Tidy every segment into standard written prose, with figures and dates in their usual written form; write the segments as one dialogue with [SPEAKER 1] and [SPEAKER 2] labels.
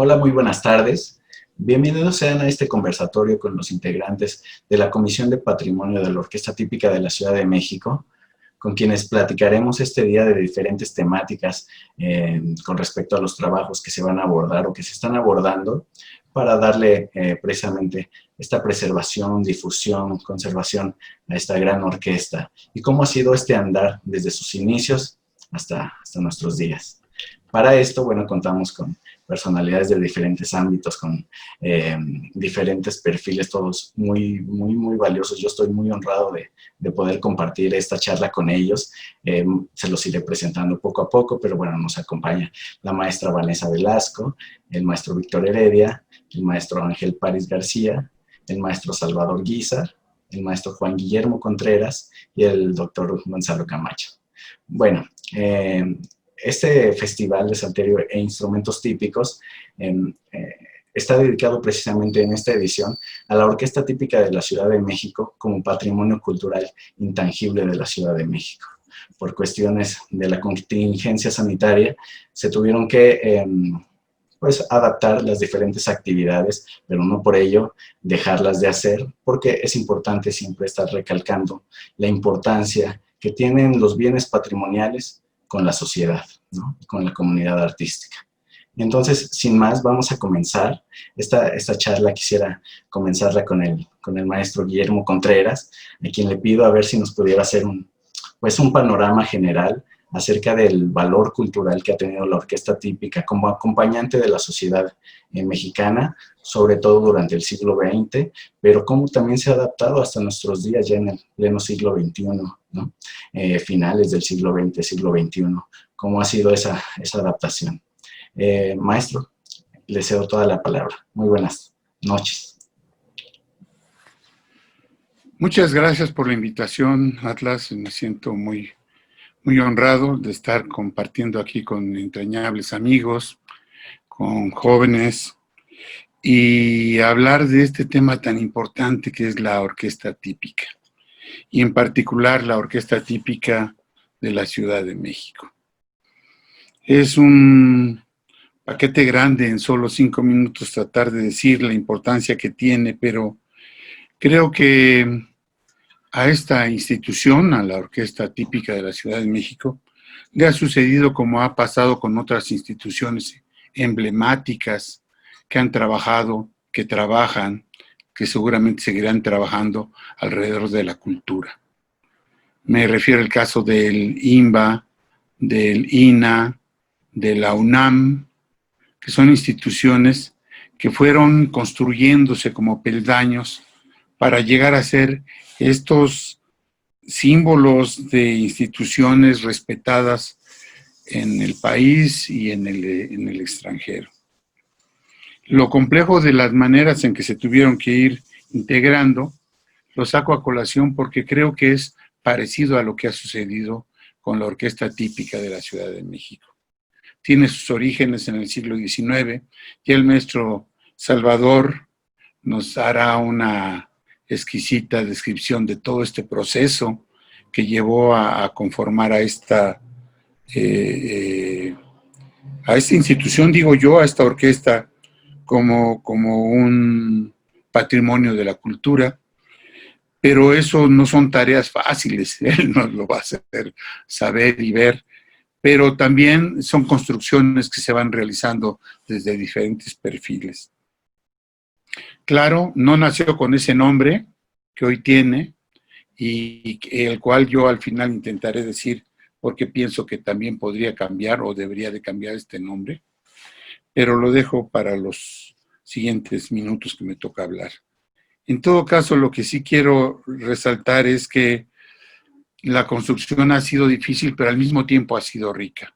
[SPEAKER 1] Hola, muy buenas tardes. Bienvenidos sean a este conversatorio con los integrantes de la Comisión de Patrimonio de la Orquesta Típica de la Ciudad de México, con quienes platicaremos este día de diferentes temáticas con respecto a los trabajos que se van a abordar o que se están abordando para darle precisamente esta preservación, difusión, conservación a esta gran orquesta y cómo ha sido este andar desde sus inicios hasta nuestros días. Para esto, bueno, contamos con personalidades de diferentes ámbitos, con diferentes perfiles, todos muy valiosos. Yo estoy muy honrado de poder compartir esta charla con ellos. Se los iré presentando poco a poco, pero bueno, nos acompaña la maestra Vanessa Velasco, el maestro Víctor Heredia, el maestro Ángel París García, el maestro Salvador Guízar, el maestro Juan Guillermo Contreras y el doctor Gonzalo Camacho. Bueno, este Festival de Salterio e Instrumentos Típicos está dedicado precisamente en esta edición a la Orquesta Típica de la Ciudad de México como patrimonio cultural intangible de la Ciudad de México. Por cuestiones de la contingencia sanitaria, se tuvieron que pues, adaptar las diferentes actividades, pero no por ello dejarlas de hacer, porque es importante siempre estar recalcando la importancia que tienen los bienes patrimoniales con la sociedad, ¿no? Con la comunidad artística. Entonces, sin más, vamos a comenzar. Esta charla quisiera comenzarla con el maestro Guillermo Contreras, a quien le pido a ver si nos pudiera hacer un panorama general acerca del valor cultural que ha tenido la orquesta típica como acompañante de la sociedad mexicana, sobre todo durante el siglo XX, pero cómo también se ha adaptado hasta nuestros días, ya en el pleno siglo XXI, ¿no? Finales del siglo XX, siglo XXI, cómo ha sido esa adaptación. Maestro, le cedo toda la palabra. Muy buenas noches.
[SPEAKER 2] Muchas gracias por la invitación, Atlas. Me siento muy honrado de estar compartiendo aquí con entrañables amigos, con jóvenes, y hablar de este tema tan importante que es la orquesta típica, y en particular la orquesta típica de la Ciudad de México. Es un paquete grande en solo 5 minutos tratar de decir la importancia que tiene, pero creo que a esta institución, a la Orquesta Típica de la Ciudad de México, le ha sucedido como ha pasado con otras instituciones emblemáticas que han trabajado, que trabajan, que seguramente seguirán trabajando alrededor de la cultura. Me refiero al caso del INBA, del INA, de la UNAM, que son instituciones que fueron construyéndose como peldaños para llegar a ser estos símbolos de instituciones respetadas en el país y en el extranjero. Lo complejo de las maneras en que se tuvieron que ir integrando, lo saco a colación porque creo que es parecido a lo que ha sucedido con la Orquesta Típica de la Ciudad de México. Tiene sus orígenes en el siglo XIX, y el maestro Salvador nos hará una exquisita descripción de todo este proceso que llevó a conformar a esta institución, digo yo, a esta orquesta como un patrimonio de la cultura. Pero eso no son tareas fáciles, él nos lo va a hacer saber y ver, pero también son construcciones que se van realizando desde diferentes perfiles. Claro, no nació con ese nombre que hoy tiene y el cual yo al final intentaré decir porque pienso que también podría cambiar o debería de cambiar este nombre, pero lo dejo para los siguientes minutos que me toca hablar. En todo caso, lo que sí quiero resaltar es que la construcción ha sido difícil, pero al mismo tiempo ha sido rica.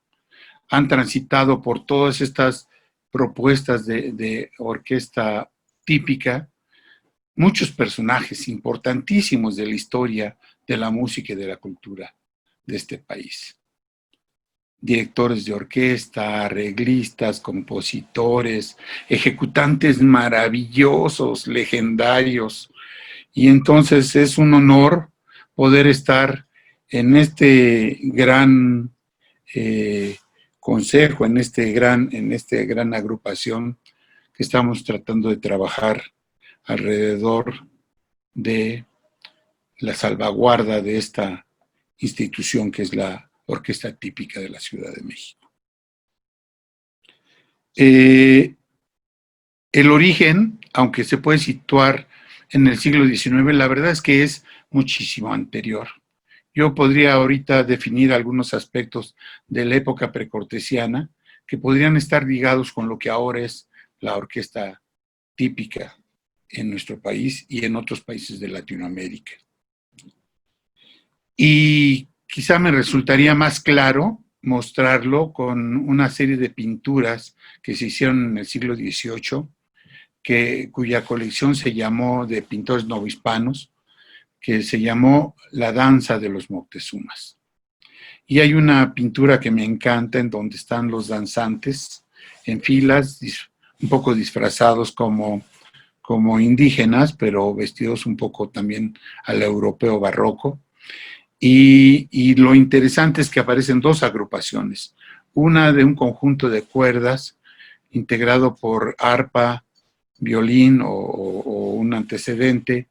[SPEAKER 2] Han transitado por todas estas propuestas de orquesta típica muchos personajes importantísimos de la historia de la música y de la cultura de este país. Directores de orquesta, arreglistas, compositores, ejecutantes maravillosos, legendarios. Y entonces es un honor poder estar en este gran consejo, en esta gran agrupación que estamos tratando de trabajar alrededor de la salvaguarda de esta institución que es la Orquesta Típica de la Ciudad de México. El origen, aunque se puede situar en el siglo XIX, la verdad es que es muchísimo anterior. Yo podría ahorita definir algunos aspectos de la época precortesiana que podrían estar ligados con lo que ahora es la orquesta típica en nuestro país y en otros países de Latinoamérica. Y quizá me resultaría más claro mostrarlo con una serie de pinturas que se hicieron en el siglo XVIII, cuya colección se llamó, de pintores novohispanos, que se llamó La danza de los Moctezumas. Y hay una pintura que me encanta en donde están los danzantes en filas, un poco disfrazados como indígenas, pero vestidos un poco también al europeo barroco. Y lo interesante es que aparecen dos agrupaciones, una de un conjunto de cuerdas integrado por arpa, violín o un antecedente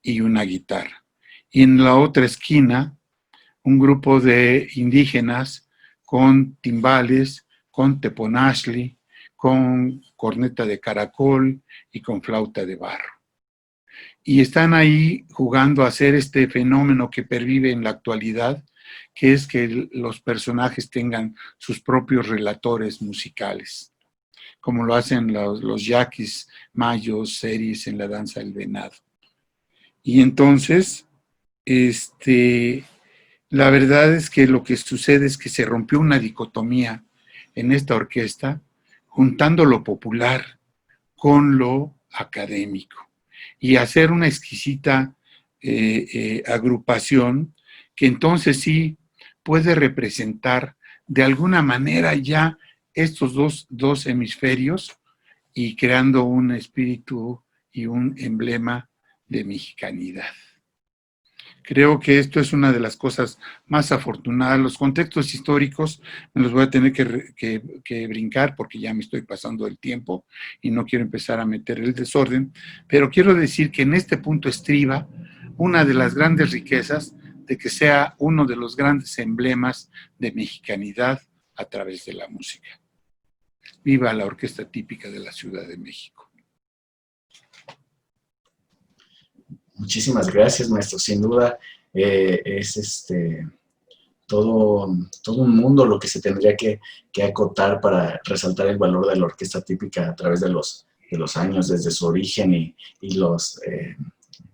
[SPEAKER 2] y una guitarra. Y en la otra esquina, un grupo de indígenas con timbales, con teponazli, con corneta de caracol y con flauta de barro. Y están ahí jugando a hacer este fenómeno que pervive en la actualidad, que es que los personajes tengan sus propios relatores musicales, como lo hacen los yaquis, mayos, seris en la danza del venado. Y entonces, la verdad es que lo que sucede es que se rompió una dicotomía en esta orquesta, juntando lo popular con lo académico, y hacer una exquisita agrupación que entonces sí puede representar de alguna manera ya estos dos hemisferios y creando un espíritu y un emblema de mexicanidad. Creo que esto es una de las cosas más afortunadas. Los contextos históricos me los voy a tener que brincar porque ya me estoy pasando el tiempo y no quiero empezar a meter el desorden, pero quiero decir que en este punto estriba una de las grandes riquezas de que sea uno de los grandes emblemas de mexicanidad a través de la música. Viva la Orquesta Típica de la Ciudad de México.
[SPEAKER 1] Muchísimas gracias, maestro. Sin duda es todo un mundo lo que se tendría que acotar para resaltar el valor de la orquesta típica a través de los años, desde su origen y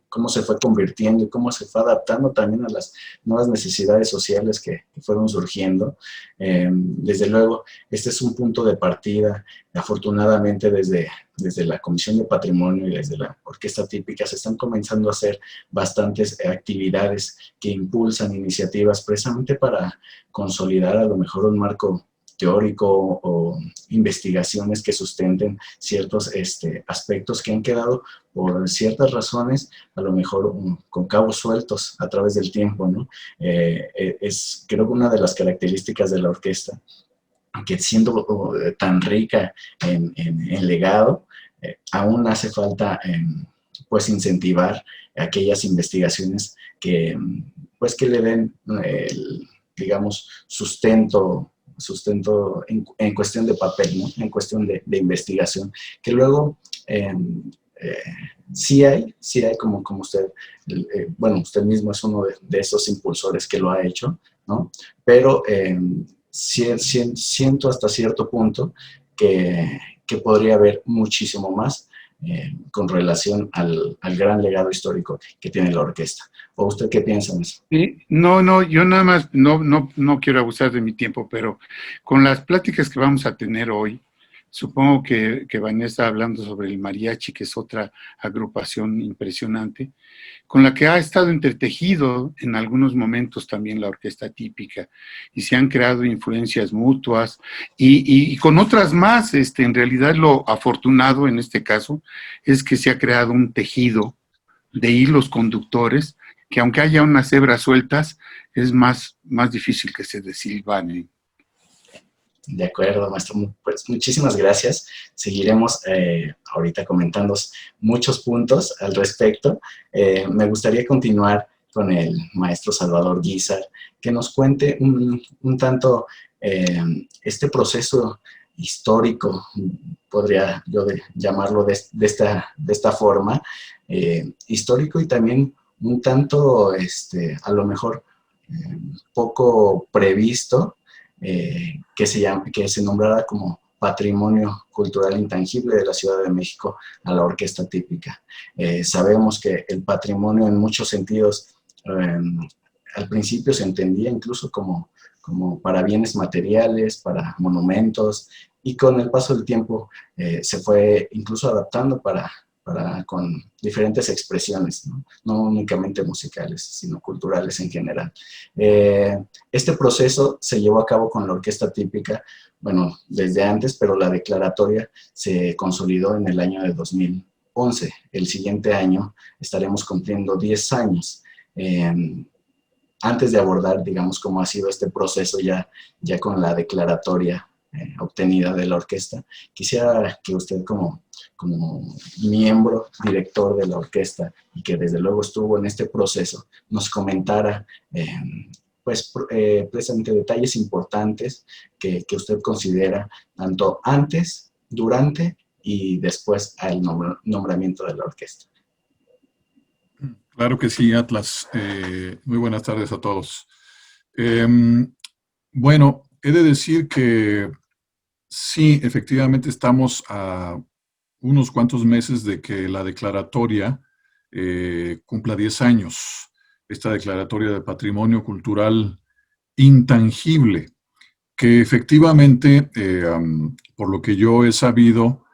[SPEAKER 1] cómo se fue convirtiendo y cómo se fue adaptando también a las nuevas necesidades sociales que fueron surgiendo. Desde luego, este es un punto de partida. Afortunadamente, desde la Comisión de Patrimonio y desde la Orquesta Típica se están comenzando a hacer bastantes actividades que impulsan iniciativas precisamente para consolidar a lo mejor un marco teórico o investigaciones que sustenten ciertos aspectos que han quedado por ciertas razones, a lo mejor con cabos sueltos a través del tiempo, ¿no? Es creo que una de las características de la orquesta, que siendo tan rica en legado, aún hace falta pues incentivar aquellas investigaciones que le den, digamos, sustento en cuestión de papel, ¿no? En cuestión de investigación, que luego sí hay como usted, bueno, usted mismo es uno de esos impulsores que lo ha hecho, ¿no? Pero siento hasta cierto punto que podría haber muchísimo más con relación al gran legado histórico que tiene la orquesta. ¿O usted qué piensa en eso?
[SPEAKER 2] No, yo nada más no quiero abusar de mi tiempo, pero con las pláticas que vamos a tener hoy, supongo que Vanessa, hablando sobre el mariachi, que es otra agrupación impresionante, con la que ha estado entretejido en algunos momentos también la orquesta típica, y se han creado influencias mutuas, y con otras más. En realidad lo afortunado en este caso es que se ha creado un tejido de hilos conductores que, aunque haya unas hebras sueltas, es más difícil que se desilvanen.
[SPEAKER 1] De acuerdo, maestro. Pues muchísimas gracias. Seguiremos ahorita comentando muchos puntos al respecto. Me gustaría continuar con el maestro Salvador Guízar, que nos cuente un tanto este proceso histórico, podría yo llamarlo de esta forma, histórico y también un tanto, a lo mejor, poco previsto, que se nombrara como Patrimonio Cultural Intangible de la Ciudad de México a la orquesta típica. Sabemos que el patrimonio en muchos sentidos al principio se entendía incluso como para bienes materiales, para monumentos, y con el paso del tiempo se fue incluso adaptando con diferentes expresiones, ¿no? No únicamente musicales, sino culturales en general. Este proceso se llevó a cabo con la orquesta típica, bueno, desde antes, pero la declaratoria se consolidó en el año de 2011. El siguiente año estaremos cumpliendo 10 años. Antes de abordar, digamos, cómo ha sido este proceso ya con la declaratoria obtenida de la orquesta, quisiera que usted como miembro, director de la orquesta y que desde luego estuvo en este proceso, nos comentara pues precisamente detalles importantes que usted considera tanto antes, durante y después al nombramiento de la orquesta.
[SPEAKER 3] Claro que sí, Atlas. Muy buenas tardes a todos. Bueno, he de decir que sí, efectivamente estamos a unos cuantos meses de que la declaratoria cumpla 10 años. Esta declaratoria de Patrimonio Cultural Intangible, que efectivamente, por lo que yo he sabido,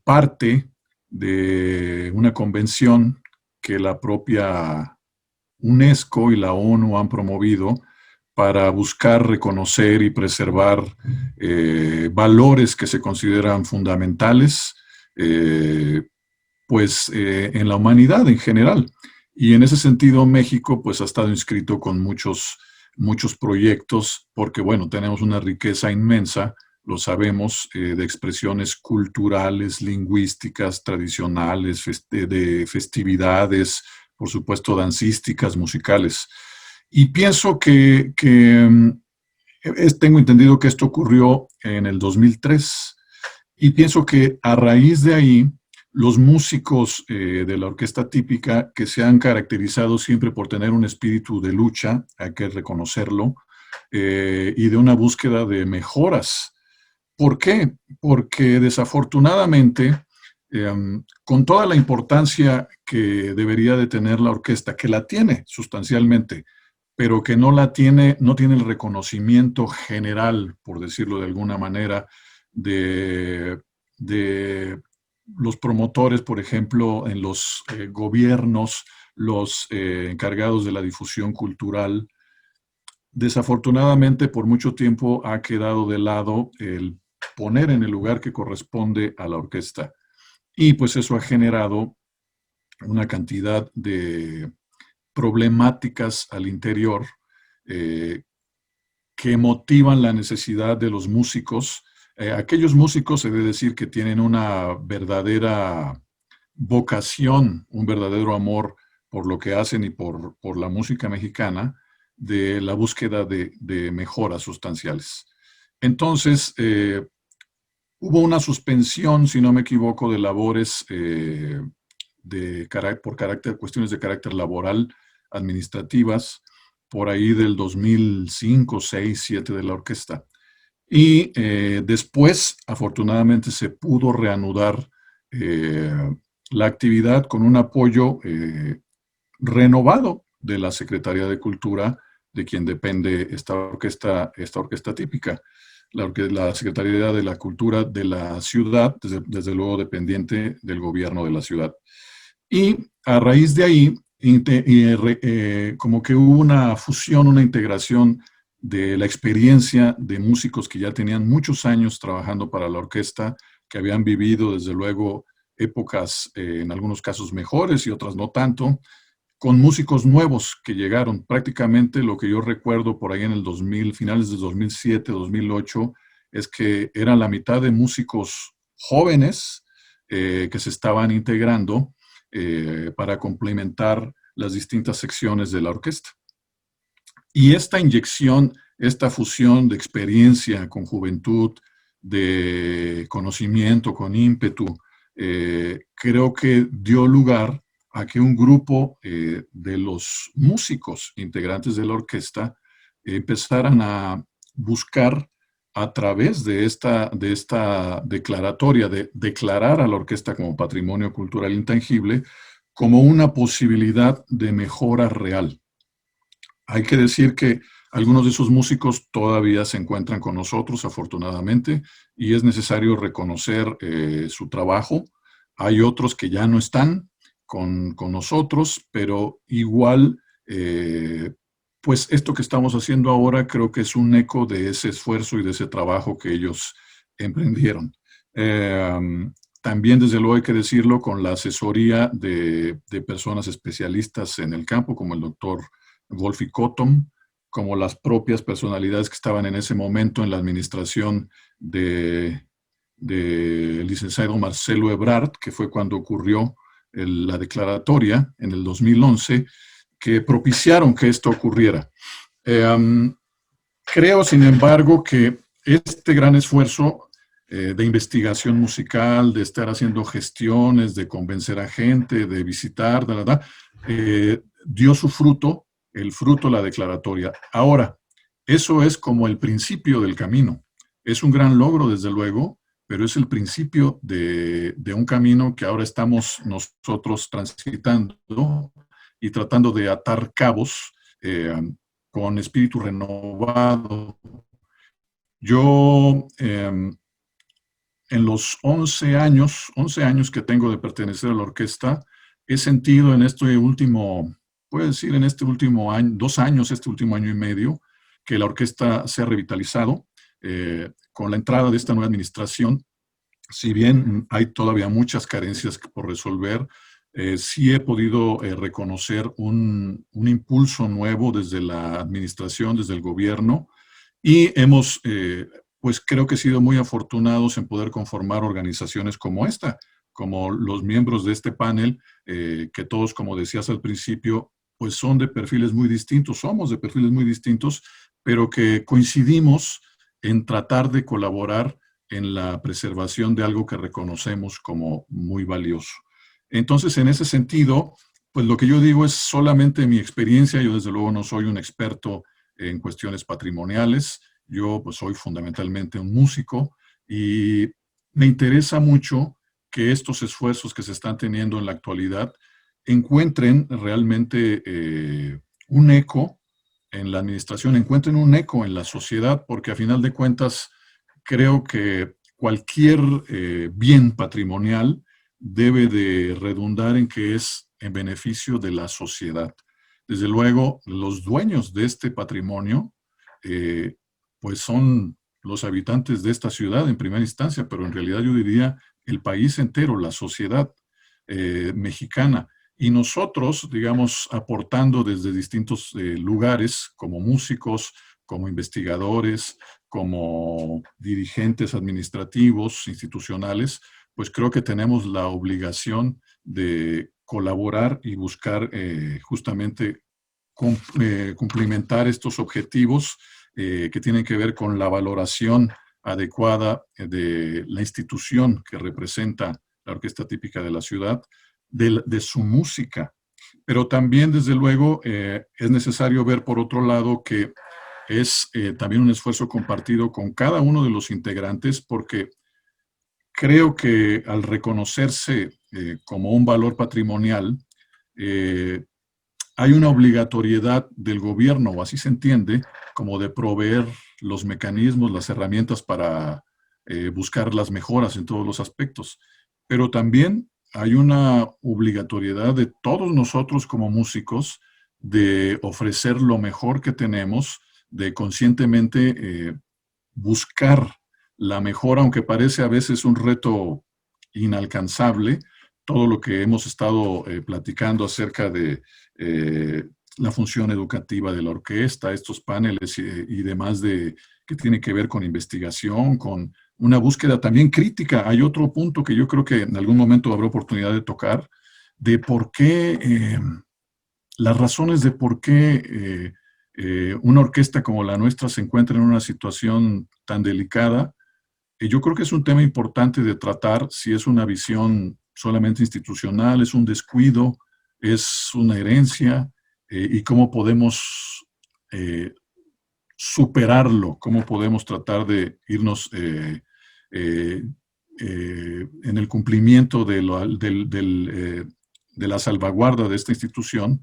[SPEAKER 3] parte de una convención que la propia UNESCO y la ONU han promovido para buscar reconocer y preservar valores que se consideran fundamentales en la humanidad en general. Y en ese sentido México pues ha estado inscrito con muchos proyectos porque bueno, tenemos una riqueza inmensa, lo sabemos, de expresiones culturales, lingüísticas, tradicionales, de festividades, por supuesto dancísticas, musicales. Y pienso tengo entendido que esto ocurrió en el 2003 y pienso que a raíz de ahí los músicos de la orquesta típica, que se han caracterizado siempre por tener un espíritu de lucha, hay que reconocerlo, y de una búsqueda de mejoras. ¿Por qué? Porque desafortunadamente, con toda la importancia que debería de tener la orquesta, que la tiene sustancialmente, pero que no tiene el reconocimiento general, por decirlo de alguna manera, de los promotores, por ejemplo, en los gobiernos, los encargados de la difusión cultural. Desafortunadamente, por mucho tiempo ha quedado de lado el poner en el lugar que corresponde a la orquesta. Y pues eso ha generado una cantidad de problemáticas al interior que motivan la necesidad de los músicos. Aquellos músicos, he de decir, que tienen una verdadera vocación, un verdadero amor por lo que hacen y por la música mexicana, de la búsqueda de mejoras sustanciales. Entonces, hubo una suspensión, si no me equivoco, de labores cuestiones de carácter laboral, administrativas, por ahí del 2005, 6, 7 de la orquesta. Y después, afortunadamente, se pudo reanudar la actividad con un apoyo renovado de la Secretaría de Cultura, de quien depende esta orquesta típica. La Secretaría de la Cultura de la ciudad, desde luego dependiente del gobierno de la ciudad. Y a raíz de ahí, como que hubo una fusión, una integración de la experiencia de músicos que ya tenían muchos años trabajando para la orquesta, que habían vivido desde luego épocas, en algunos casos mejores y otras no tanto, con músicos nuevos que llegaron. Prácticamente lo que yo recuerdo por ahí en el 2000, finales de 2007, 2008, es que eran la mitad de músicos jóvenes que se estaban integrando para complementar las distintas secciones de la orquesta. Y esta inyección, esta fusión de experiencia con juventud, de conocimiento, con ímpetu, creo que dio lugar a que un grupo de los músicos integrantes de la orquesta empezaran a buscar a través de esta declaratoria, de declarar a la orquesta como patrimonio cultural intangible, como una posibilidad de mejora real. Hay que decir que algunos de esos músicos todavía se encuentran con nosotros, afortunadamente, y es necesario reconocer su trabajo. Hay otros que ya no están con nosotros, pero igual, pues esto que estamos haciendo ahora creo que es un eco de ese esfuerzo y de ese trabajo que ellos emprendieron. También, desde luego, hay que decirlo, con la asesoría de personas especialistas en el campo, como el doctor Wolfi Cottom, como las propias personalidades que estaban en ese momento en la administración del licenciado Marcelo Ebrard, que fue cuando ocurrió la declaratoria en el 2011, que propiciaron que esto ocurriera. Creo, sin embargo, que este gran esfuerzo de investigación musical, de estar haciendo gestiones, de convencer a gente, de visitar, dio su fruto, el fruto de la declaratoria. Ahora, eso es como el principio del camino. Es un gran logro, desde luego, pero es el principio de un camino que ahora estamos nosotros transitando y tratando de atar cabos con espíritu renovado. Yo, en los 11 años que tengo de pertenecer a la orquesta, he sentido en este último, puedo decir en este último año, 2 años, este último año y medio, que la orquesta se ha revitalizado con la entrada de esta nueva administración. Si bien hay todavía muchas carencias por resolver, sí he podido reconocer un impulso nuevo desde la administración, desde el gobierno, y hemos, pues creo que he sido muy afortunados en poder conformar organizaciones como esta, como los miembros de este panel, que todos, como decías al principio, pues son de perfiles muy distintos, somos de perfiles muy distintos, pero que coincidimos en tratar de colaborar en la preservación de algo que reconocemos como muy valioso. Entonces, en ese sentido, pues lo que yo digo es solamente mi experiencia. Yo desde luego no soy un experto en cuestiones patrimoniales. Yo pues soy fundamentalmente un músico y me interesa mucho que estos esfuerzos que se están teniendo en la actualidad encuentren realmente un eco en la administración, encuentren un eco en la sociedad, porque a final de cuentas creo que cualquier bien patrimonial debe de redundar en que es en beneficio de la sociedad. Desde luego, los dueños de este patrimonio, pues son los habitantes de esta ciudad en primera instancia, pero en realidad yo diría el país entero, la sociedad mexicana. Y nosotros, digamos, aportando desde distintos lugares, como músicos, como investigadores, como dirigentes administrativos, institucionales, pues creo que tenemos la obligación de colaborar y buscar justamente cumplimentar estos objetivos que tienen que ver con la valoración adecuada de la institución que representa la Orquesta Típica de la Ciudad, de su música. Pero también, desde luego, es necesario ver por otro lado que es también un esfuerzo compartido con cada uno de los integrantes, porque creo que al reconocerse como un valor patrimonial, hay una obligatoriedad del gobierno, o así se entiende, como de proveer los mecanismos, las herramientas para buscar las mejoras en todos los aspectos. Pero también hay una obligatoriedad de todos nosotros como músicos de ofrecer lo mejor que tenemos, de conscientemente buscar la mejora, aunque parece a veces un reto inalcanzable, todo lo que hemos estado platicando acerca de la función educativa de la orquesta, estos paneles y demás que tiene que ver con investigación, con una búsqueda también crítica. Hay otro punto que yo creo que en algún momento habrá oportunidad de tocar, de por qué, las razones de por qué una orquesta como la nuestra se encuentra en una situación tan delicada. Yo creo que es un tema importante de tratar, si es una visión solamente institucional, es un descuido, es una herencia, y cómo podemos superarlo, cómo podemos tratar de irnos eh, en el cumplimiento de la salvaguarda de esta institución,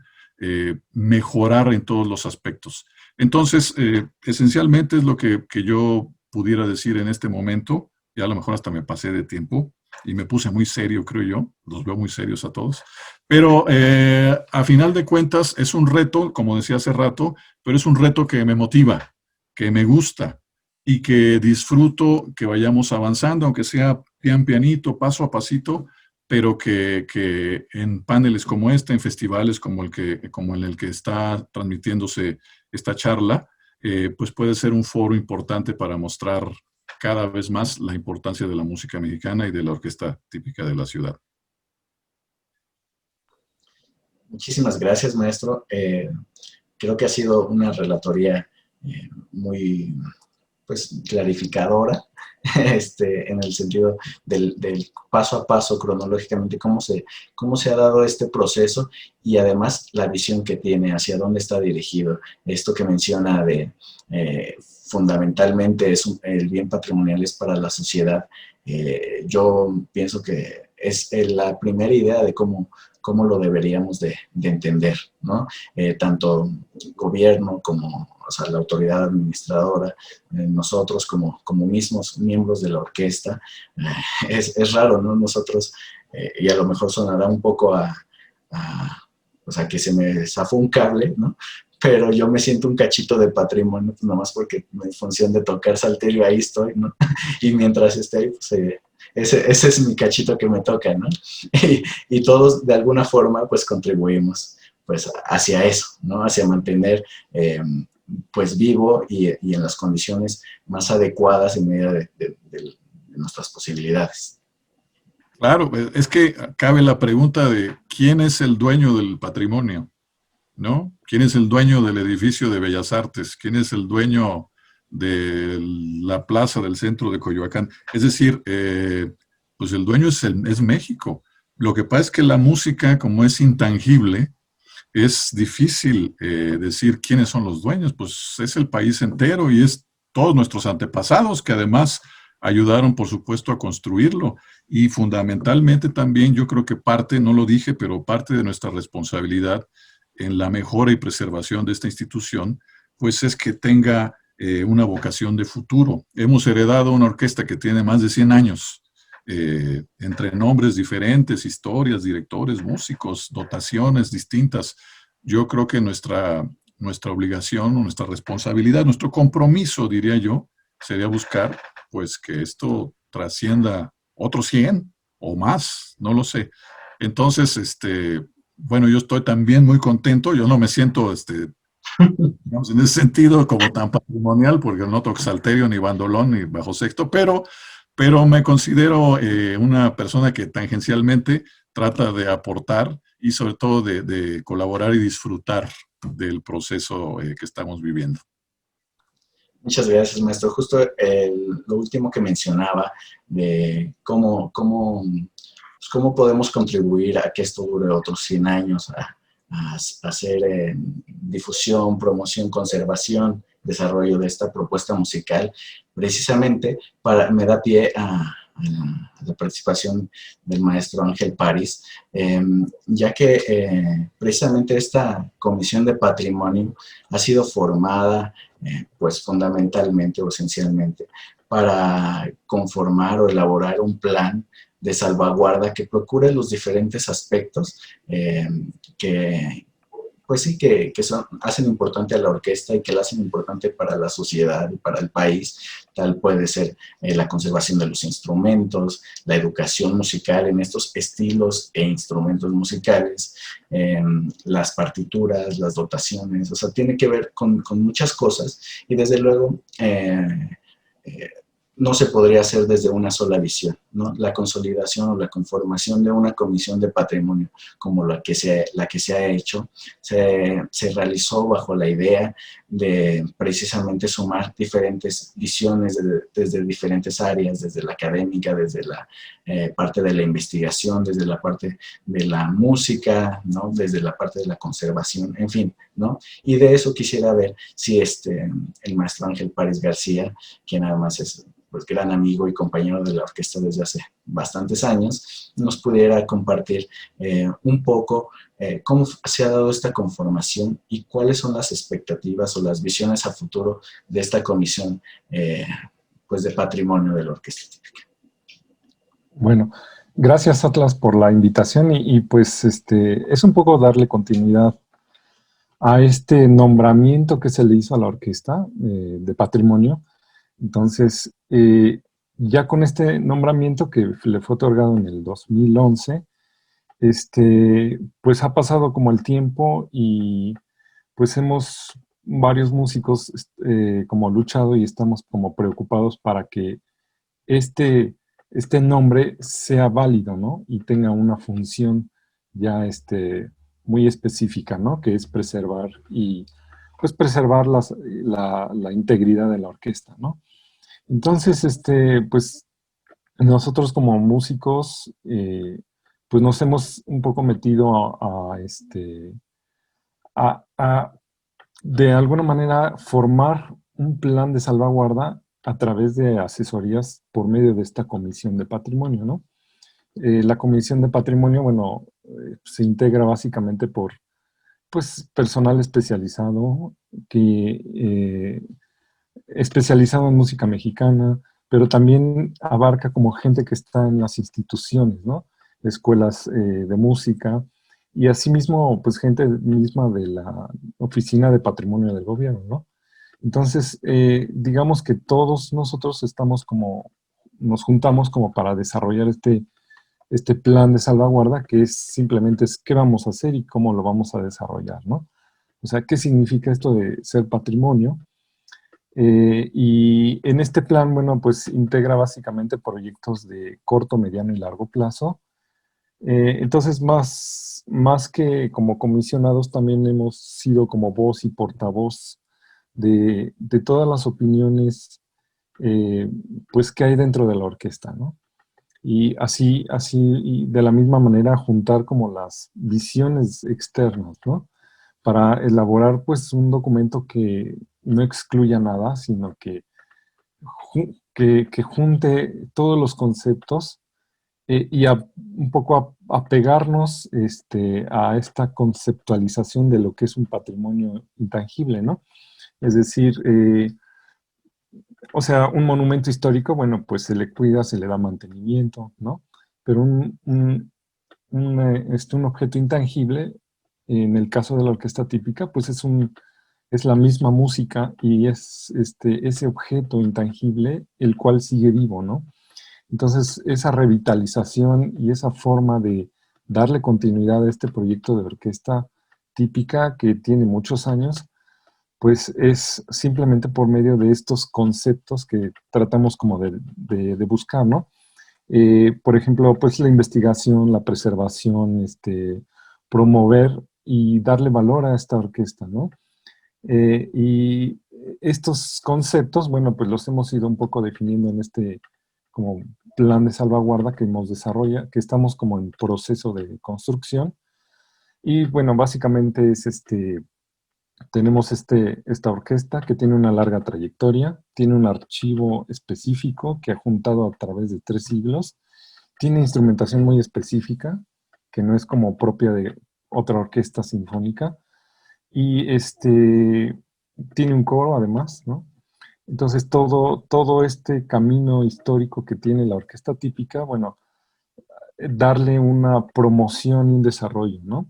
[SPEAKER 3] mejorar en todos los aspectos. Entonces, esencialmente es lo que yo pudiera decir en este momento. Ya a lo mejor hasta me pasé de tiempo y me puse muy serio, creo yo. Los veo muy serios a todos. Pero a final de cuentas es un reto, como decía hace rato, pero es un reto que me motiva, que me gusta y que disfruto que vayamos avanzando, aunque sea pian pianito, paso a pasito, pero que en paneles como este, en festivales como en el que está transmitiéndose esta charla, pues puede ser un foro importante para mostrar cada vez más la importancia de la música mexicana y de la orquesta típica de la ciudad.
[SPEAKER 1] Muchísimas gracias, maestro. Creo que ha sido una relatoría muy, pues, clarificadora, en el sentido del paso a paso, cronológicamente, cómo se ha dado este proceso y además la visión que tiene, hacia dónde está dirigido. Esto que menciona de fundamentalmente el bien patrimonial es para la sociedad. Yo pienso que es la primera idea de cómo lo deberíamos de entender, ¿no? Tanto gobierno como, o sea, la autoridad administradora, nosotros como mismos miembros de la orquesta. Es raro, ¿no? Nosotros, y a lo mejor sonará un poco o sea, que se me zafó un cable, ¿no? Pero yo me siento un cachito de patrimonio, pues, nomás porque en función de tocar salterio ahí estoy, ¿no? Y mientras esté ahí, pues ese es mi cachito que me toca, ¿no? Y todos de alguna forma pues contribuimos pues hacia eso, ¿no? Hacia mantener pues vivo y en las condiciones más adecuadas en medida de nuestras posibilidades.
[SPEAKER 3] Claro, es que cabe la pregunta de quién es el dueño del patrimonio, ¿no? ¿Quién es el dueño del edificio de Bellas Artes? ¿Quién es el dueño de la plaza del centro de Coyoacán? Es decir, pues el dueño es México. Lo que pasa es que la música, como es intangible, es difícil decir quiénes son los dueños. Pues es el país entero y es todos nuestros antepasados que además ayudaron, por supuesto, a construirlo. Y fundamentalmente también yo creo que parte, no lo dije, pero parte de nuestra responsabilidad en la mejora y preservación de esta institución, pues es que tenga una vocación de futuro. Hemos heredado una orquesta que tiene más de 100 años, entre nombres diferentes, historias, directores, músicos, dotaciones distintas. Yo creo que nuestra obligación, nuestra responsabilidad, nuestro compromiso, diría yo, sería buscar pues que esto trascienda otros 100 o más, no lo sé. Entonces, bueno, yo estoy también muy contento, yo no me siento, digamos, en ese sentido como tan patrimonial, porque no toco salterio, ni bandolón, ni bajo sexto, pero me considero una persona que tangencialmente trata de aportar y sobre todo de colaborar y disfrutar del proceso que estamos viviendo.
[SPEAKER 1] Muchas gracias, maestro. Justo lo último que mencionaba de cómo podemos contribuir a que esto dure otros 100 años, a hacer difusión, promoción, conservación, desarrollo de esta propuesta musical, precisamente me da pie a la participación del maestro Ángel París, ya que precisamente esta Comisión de Patrimonio ha sido formada pues fundamentalmente o esencialmente para conformar o elaborar un plan de salvaguarda que procure los diferentes aspectos que pues sí, que hacen importante a la orquesta y que la hacen importante para la sociedad y para el país. Tal puede ser la conservación de los instrumentos, la educación musical en estos estilos e instrumentos musicales, las partituras, las dotaciones, o sea, tiene que ver con muchas cosas y desde luego no se podría hacer desde una sola visión, ¿no? La consolidación o la conformación de una comisión de patrimonio como la que se ha hecho, se realizó bajo la idea de precisamente sumar diferentes visiones desde diferentes áreas, desde la académica, desde la parte de la investigación, desde la parte de la música, ¿no? Desde la parte de la conservación, en fin, ¿no? Y de eso quisiera ver si el maestro Ángel París García, quien además es pues, gran amigo y compañero de la orquesta desde hace bastantes años, nos pudiera compartir un poco cómo se ha dado esta conformación y cuáles son las expectativas o las visiones a futuro de esta comisión pues de patrimonio de la orquesta típica.
[SPEAKER 4] Bueno, gracias Atlas por la invitación y pues es un poco darle continuidad a este nombramiento que se le hizo a la orquesta de patrimonio. Entonces, ya con este nombramiento que le fue otorgado en el 2011, pues ha pasado como el tiempo y pues hemos varios músicos como luchado y estamos como preocupados para que este, este nombre sea válido, ¿no? Y tenga una función ya muy específica, ¿no? Que es preservar y pues preservar la integridad de la orquesta, ¿no? Entonces, pues nosotros como músicos, pues nos hemos un poco metido a, de alguna manera, formar un plan de salvaguarda a través de asesorías por medio de esta comisión de patrimonio, ¿no? La comisión de patrimonio, bueno, se integra básicamente por, pues, personal especializado especializado en música mexicana, pero también abarca como gente que está en las instituciones, ¿no? Escuelas de música y asimismo, pues gente misma de la Oficina de Patrimonio del Gobierno, ¿no? Entonces, digamos que todos nosotros estamos como, nos juntamos como para desarrollar este plan de salvaguarda que es simplemente es qué vamos a hacer y cómo lo vamos a desarrollar, ¿no? O sea, ¿qué significa esto de ser patrimonio? Y en este plan, bueno, pues integra básicamente proyectos de corto, mediano y largo plazo. Entonces, más que como comisionados, también hemos sido como voz y portavoz de todas las opiniones pues que hay dentro de la orquesta, ¿no? Y así, y de la misma manera juntar como las visiones externas, ¿no? Para elaborar pues un documento que no excluya nada, sino que junte todos los conceptos y un poco apegarnos a esta conceptualización de lo que es un patrimonio intangible, ¿no? Es decir, o sea, un monumento histórico, bueno, pues se le cuida, se le da mantenimiento, ¿no? Pero un objeto intangible, en el caso de la orquesta típica, pues es la misma música y es ese objeto intangible el cual sigue vivo, ¿no? Entonces, esa revitalización y esa forma de darle continuidad a este proyecto de orquesta típica que tiene muchos años, pues es simplemente por medio de estos conceptos que tratamos como de buscar, ¿no? Por ejemplo, pues la investigación, la preservación, promover y darle valor a esta orquesta, ¿no? Y estos conceptos, bueno, pues los hemos ido un poco definiendo en este como plan de salvaguarda que hemos desarrollado, que estamos como en proceso de construcción. Y bueno, básicamente es tenemos esta orquesta que tiene una larga trayectoria, tiene un archivo específico que ha juntado a través de 3 siglos, tiene instrumentación muy específica, que no es como propia de otra orquesta sinfónica, y tiene un coro además, ¿no? Entonces todo este camino histórico que tiene la orquesta típica, bueno, darle una promoción y un desarrollo, ¿no?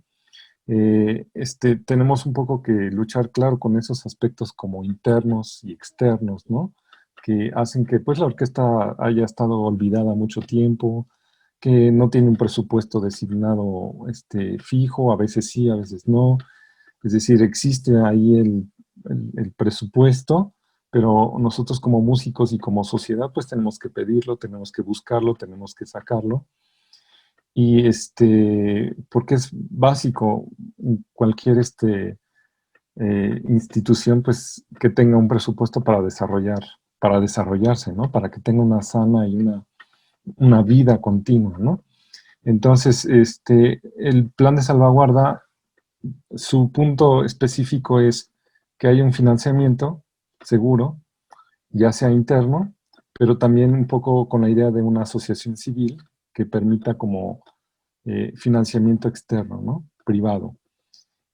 [SPEAKER 4] tenemos un poco que luchar, claro, con esos aspectos como internos y externos, ¿no? Que hacen que pues la orquesta haya estado olvidada mucho tiempo, que no tiene un presupuesto designado fijo, a veces sí, a veces no. Es decir, existe ahí el presupuesto, pero nosotros como músicos y como sociedad pues tenemos que pedirlo, tenemos que buscarlo, tenemos que sacarlo. Y porque es básico en cualquier institución pues que tenga un presupuesto para desarrollarse, ¿no? Para que tenga una sana y una vida continua, ¿no? Entonces, el plan de salvaguarda, su punto específico es que haya un financiamiento seguro, ya sea interno, pero también un poco con la idea de una asociación civil que permita como financiamiento externo, ¿no? Privado.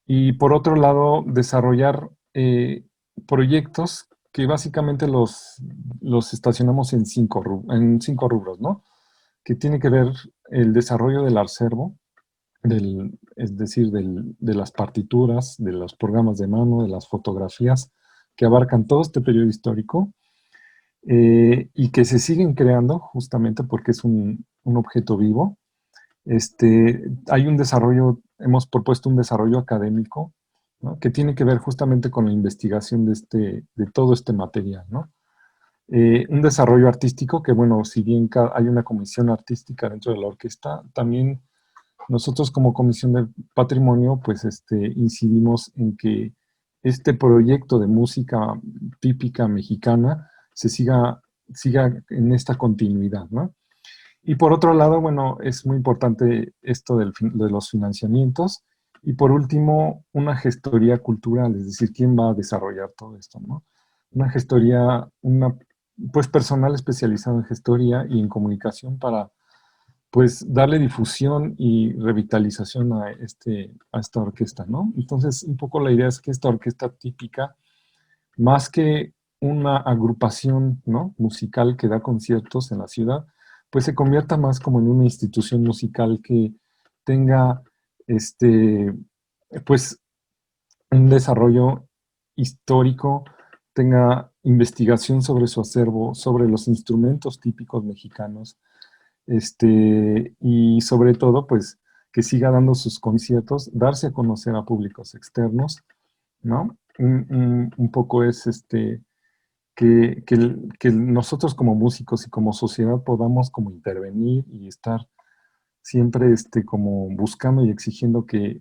[SPEAKER 4] Y por otro lado, desarrollar proyectos que básicamente los estacionamos en cinco rubros, ¿no? Que tiene que ver el desarrollo del acervo, es decir, de las partituras, de los programas de mano, de las fotografías, que abarcan todo este periodo histórico y que se siguen creando justamente porque es un objeto vivo. Hay un desarrollo, hemos propuesto un desarrollo académico, ¿no? Que tiene que ver justamente con la investigación de todo este material, ¿no? Un desarrollo artístico que, bueno, si bien hay una comisión artística dentro de la orquesta, también nosotros como Comisión de Patrimonio, pues incidimos en que este proyecto de música típica mexicana siga en esta continuidad, ¿no? Y por otro lado, bueno, es muy importante esto de los financiamientos. Y por último, una gestoría cultural, es decir, quién va a desarrollar todo esto, ¿no? Una gestoría, pues personal especializado en gestoría y en comunicación para, pues, darle difusión y revitalización a esta orquesta, ¿no? Entonces, un poco la idea es que esta orquesta típica, más que una agrupación, ¿no? Musical que da conciertos en la ciudad, pues se convierta más como en una institución musical que tenga, pues, un desarrollo histórico, tenga investigación sobre su acervo, sobre los instrumentos típicos mexicanos, y sobre todo, pues, que siga dando sus conciertos, darse a conocer a públicos externos, ¿no? Un poco es que nosotros como músicos y como sociedad podamos como intervenir y estar siempre como buscando y exigiendo que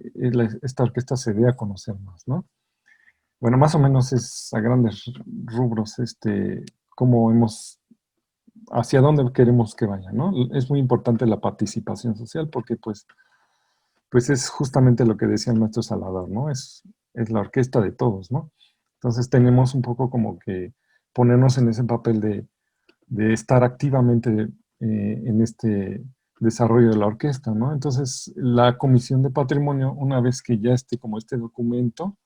[SPEAKER 4] esta orquesta se dé a conocer más, ¿no? Bueno, más o menos es a grandes rubros cómo hacia dónde queremos que vaya, ¿no? Es muy importante la participación social porque pues es justamente lo que decía el maestro Salvador, ¿no? Es la orquesta de todos, ¿no? Entonces tenemos un poco como que ponernos en ese papel de estar activamente en este desarrollo de la orquesta, ¿no? Entonces la Comisión de Patrimonio, una vez que ya esté como este documento,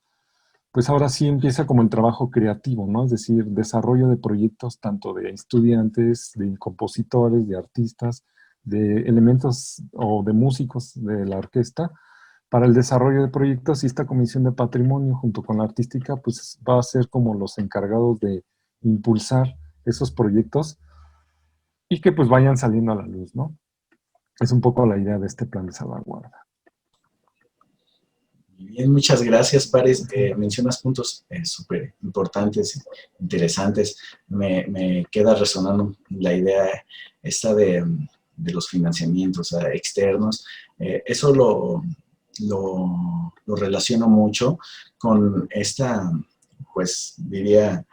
[SPEAKER 4] pues ahora sí empieza como el trabajo creativo, ¿no? Es decir, desarrollo de proyectos tanto de estudiantes, de compositores, de artistas, de elementos o de músicos de la orquesta, para el desarrollo de proyectos y esta Comisión de Patrimonio junto con la artística, pues va a ser como los encargados de impulsar esos proyectos y que pues vayan saliendo a la luz, ¿no? Es un poco la idea de este plan de salvaguarda.
[SPEAKER 1] Bien, muchas gracias, Pares. Mencionas puntos súper importantes, interesantes. Me queda resonando la idea esta de los financiamientos externos. Eso lo relaciono mucho con esta, pues diría,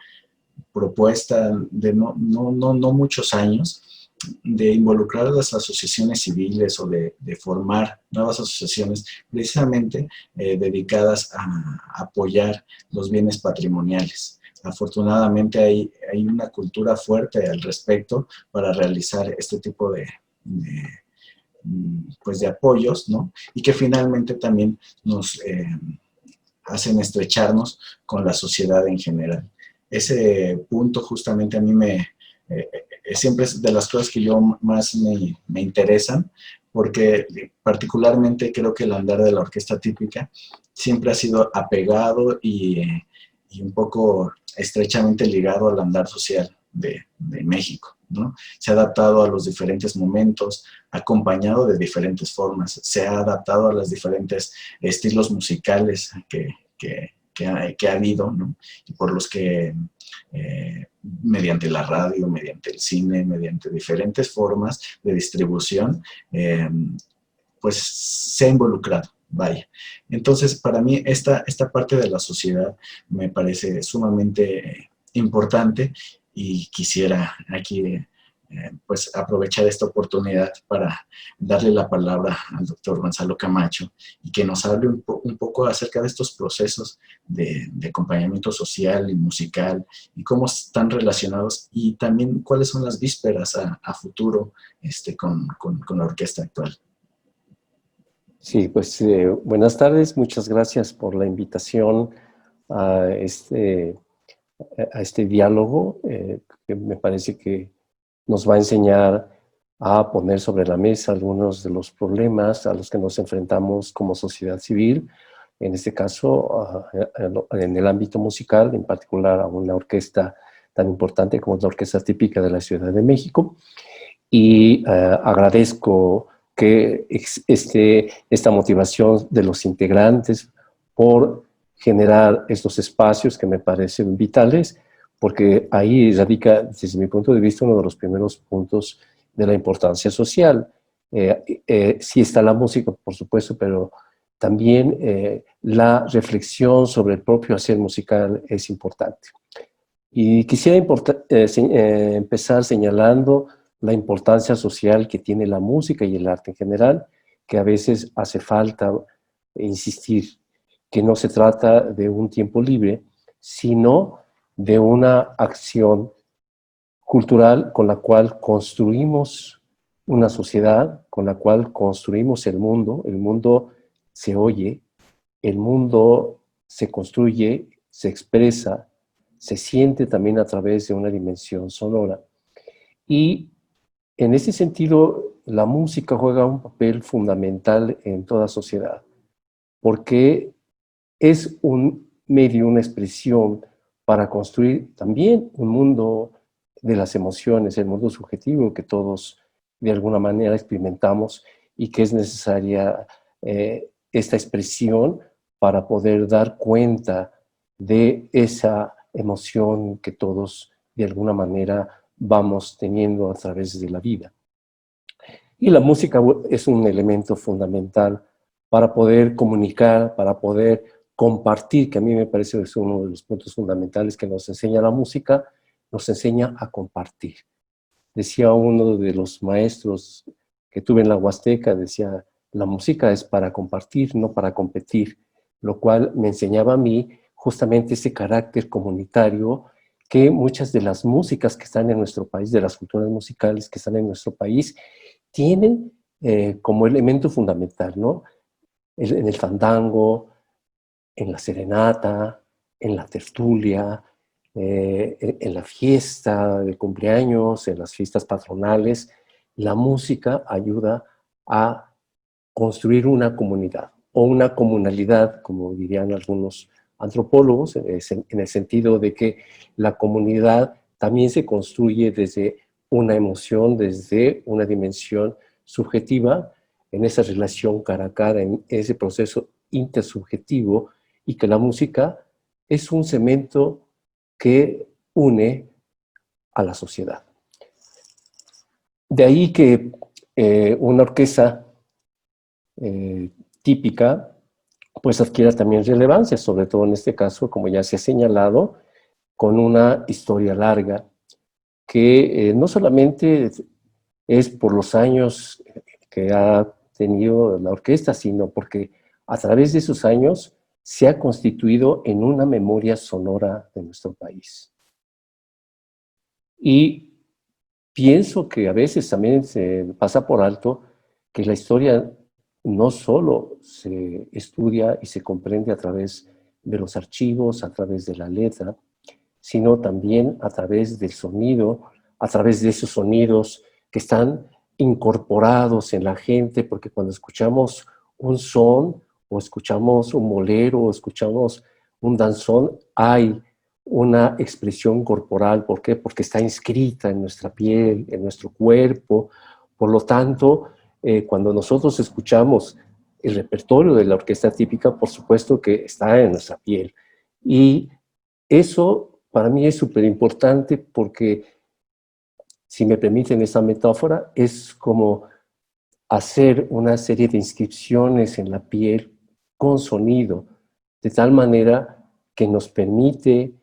[SPEAKER 1] propuesta de no muchos años de involucrar a las asociaciones civiles o de formar nuevas asociaciones precisamente dedicadas a apoyar los bienes patrimoniales. Afortunadamente hay una cultura fuerte al respecto para realizar este tipo pues de apoyos, ¿no? Y que finalmente también nos hacen estrecharnos con la sociedad en general. Ese punto justamente a mí siempre es de las cosas que yo más me interesan, porque particularmente creo que el andar de la orquesta típica siempre ha sido apegado y un poco estrechamente ligado al andar social de México, ¿no? Se ha adaptado a los diferentes momentos, acompañado de diferentes formas, se ha adaptado a los diferentes estilos musicales que ha habido, ¿no? Y por los que mediante la radio, mediante el cine, mediante diferentes formas de distribución, pues se ha involucrado, vaya. Entonces, para mí, esta parte de la sociedad me parece sumamente importante y quisiera aquí pues aprovechar esta oportunidad para darle la palabra al doctor Gonzalo Camacho y que nos hable un poco acerca de estos procesos de acompañamiento social y musical y cómo están relacionados y también cuáles son las vísperas a futuro con la orquesta actual.
[SPEAKER 5] Sí, pues buenas tardes, muchas gracias por la invitación a este, a este diálogo que me parece que nos va a enseñar a poner sobre la mesa algunos de los problemas a los que nos enfrentamos como sociedad civil, en este caso en el ámbito musical, en particular a una orquesta tan importante como es la Orquesta Típica de la Ciudad de México. Y agradezco que esta motivación de los integrantes por generar estos espacios que me parecen vitales, porque ahí radica, desde mi punto de vista, uno de los primeros puntos de la importancia social. Sí está la música, por supuesto, pero también la reflexión sobre el propio hacer musical es importante. Y quisiera empezar señalando la importancia social que tiene la música y el arte en general, que a veces hace falta insistir, que no se trata de un tiempo libre, sino de una acción cultural con la cual construimos una sociedad, con la cual construimos el mundo se oye, el mundo se construye, se expresa, se siente también a través de una dimensión sonora. Y en ese sentido, la música juega un papel fundamental en toda sociedad, porque es un medio, una expresión para construir también un mundo de las emociones, el mundo subjetivo que todos de alguna manera experimentamos y que es necesaria esta expresión para poder dar cuenta de esa emoción que todos de alguna manera vamos teniendo a través de la vida. Y la música es un elemento fundamental para poder comunicar, para poder compartir, que a mí me parece que es uno de los puntos fundamentales que nos enseña la música, nos enseña a compartir. Decía uno de los maestros que tuve en la Huasteca, decía, la música es para compartir, no para competir, lo cual me enseñaba a mí justamente ese carácter comunitario que muchas de las músicas que están en nuestro país, de las culturas musicales que están en nuestro país, tienen como elemento fundamental, ¿no? En el fandango, en la serenata, en la tertulia, en la fiesta de cumpleaños, en las fiestas patronales, la música ayuda a construir una comunidad o una comunalidad, como dirían algunos antropólogos, en el sentido de que la comunidad también se construye desde una emoción, desde una dimensión subjetiva, en esa relación cara a cara, en ese proceso intersubjetivo, y que la música es un cemento que une a la sociedad. De ahí que una orquesta típica pues adquiera también relevancia, sobre todo en este caso, como ya se ha señalado, con una historia larga, que no solamente es por los años que ha tenido la orquesta, sino porque a través de esos años se ha constituido en una memoria sonora de nuestro país. Y pienso que a veces también se pasa por alto que la historia no solo se estudia y se comprende a través de los archivos, a través de la letra, sino también a través del sonido, a través de esos sonidos que están incorporados en la gente, porque cuando escuchamos un son, o escuchamos un bolero, o escuchamos un danzón, hay una expresión corporal. ¿Por qué? Porque está inscrita en nuestra piel, en nuestro cuerpo. Por lo tanto, cuando nosotros escuchamos el repertorio de la orquesta típica, por supuesto que está en nuestra piel. Y eso para mí es súper importante porque, si me permiten esa metáfora, es como hacer una serie de inscripciones en la piel con sonido, de tal manera que nos permite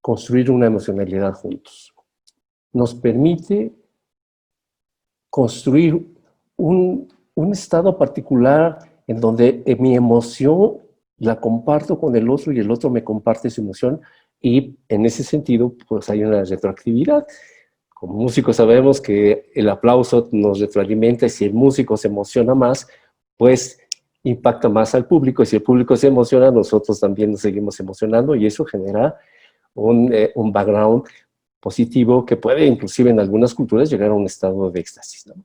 [SPEAKER 5] construir una emocionalidad juntos. Nos permite construir un estado particular en donde mi emoción la comparto con el otro y el otro me comparte su emoción, y en ese sentido pues hay una retroactividad. Como músicos sabemos que el aplauso nos retroalimenta, y si el músico se emociona más, pues impacta más al público, y si el público se emociona, nosotros también nos seguimos emocionando, y eso genera un background positivo que puede inclusive en algunas culturas llegar a un estado de éxtasis, ¿no?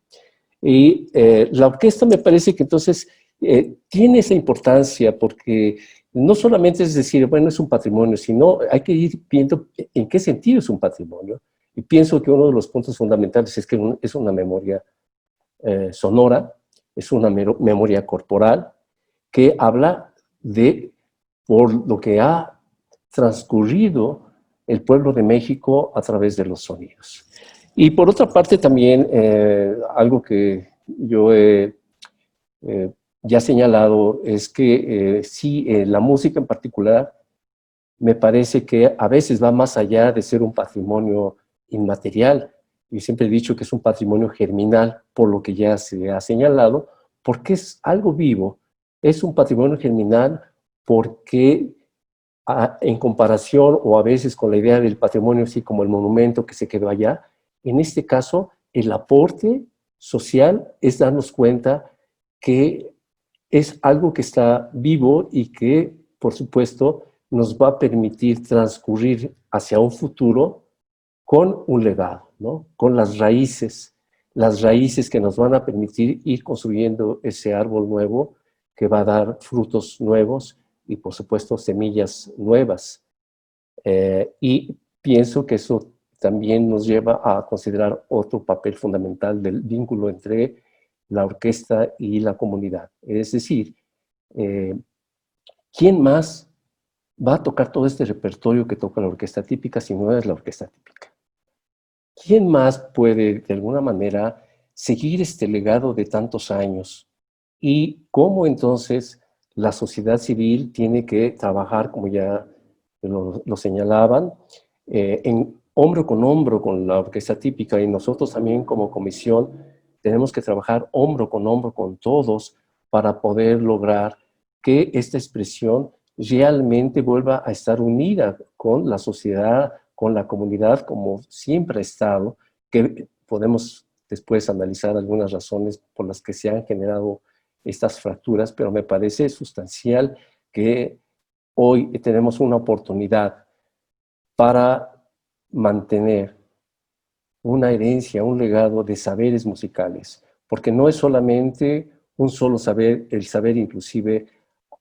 [SPEAKER 5] Y la orquesta me parece que entonces tiene esa importancia, porque no solamente es decir, bueno, es un patrimonio, sino hay que ir viendo en qué sentido es un patrimonio. Y pienso que uno de los puntos fundamentales es que es una memoria sonora, es una memoria corporal, que habla de por lo que ha transcurrido el pueblo de México a través de los sonidos. Y por otra parte también, algo que yo he ya señalado, es que sí, la música en particular me parece que a veces va más allá de ser un patrimonio inmaterial. Yo siempre he dicho que es un patrimonio germinal, por lo que ya se ha señalado, porque es algo vivo. Es un patrimonio germinal porque en comparación, o a veces con la idea del patrimonio así como el monumento que se quedó allá, en este caso el aporte social es darnos cuenta que es algo que está vivo y que, por supuesto, nos va a permitir transcurrir hacia un futuro con un legado, ¿no? Con las raíces que nos van a permitir ir construyendo ese árbol nuevo que va a dar frutos nuevos y, por supuesto, semillas nuevas. Y pienso que eso también nos lleva a considerar otro papel fundamental del vínculo entre la orquesta y la comunidad. Es decir, ¿quién más va a tocar todo este repertorio que toca la orquesta típica si no es la orquesta típica? ¿Quién más puede, de alguna manera, seguir este legado de tantos años? Y cómo entonces la sociedad civil tiene que trabajar, como ya lo señalaban, en hombro con la orquesta típica, y nosotros también como comisión tenemos que trabajar hombro con todos para poder lograr que esta expresión realmente vuelva a estar unida con la sociedad, con la comunidad, como siempre ha estado, que podemos después analizar algunas razones por las que se han generado estas fracturas, pero me parece sustancial que hoy tenemos una oportunidad para mantener una herencia, un legado de saberes musicales, porque no es solamente un solo saber, el saber inclusive,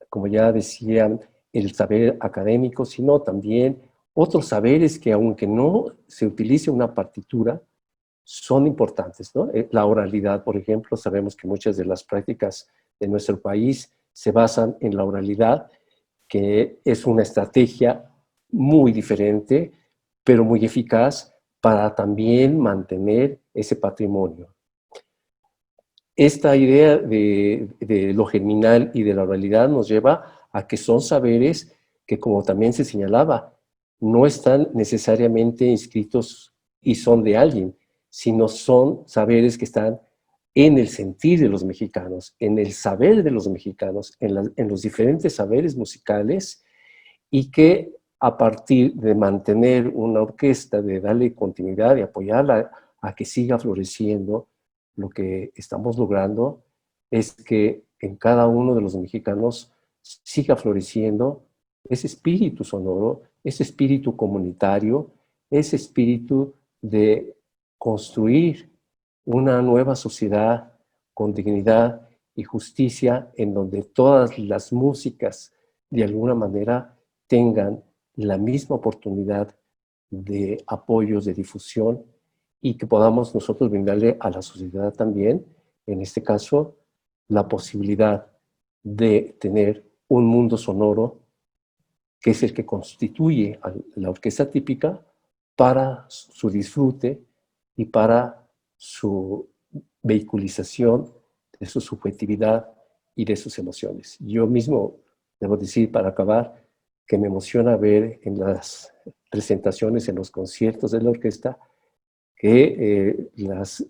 [SPEAKER 5] como ya decían, el saber académico, sino también otros saberes que, aunque no se utilice una partitura, son importantes, ¿no? La oralidad, por ejemplo, sabemos que muchas de las prácticas de nuestro país se basan en la oralidad, que es una estrategia muy diferente, pero muy eficaz para también mantener ese patrimonio. Esta idea de lo germinal y de la oralidad nos lleva a que son saberes que, como también se señalaba, no están necesariamente inscritos y son de alguien, sino son saberes que están en el sentir de los mexicanos, en el saber de los mexicanos, en los diferentes saberes musicales, y que a partir de mantener una orquesta, de darle continuidad, de apoyarla a que siga floreciendo, lo que estamos logrando es que en cada uno de los mexicanos siga floreciendo ese espíritu sonoro, ese espíritu comunitario, ese espíritu de construir una nueva sociedad con dignidad y justicia, en donde todas las músicas de alguna manera tengan la misma oportunidad de apoyos, de difusión, y que podamos nosotros brindarle a la sociedad también, en este caso, la posibilidad de tener un mundo sonoro que es el que constituye a la orquesta típica para su disfrute y para su vehiculización de su subjetividad y de sus emociones. Yo mismo, debo decir, para acabar, que me emociona ver en las presentaciones, en los conciertos de la orquesta, que las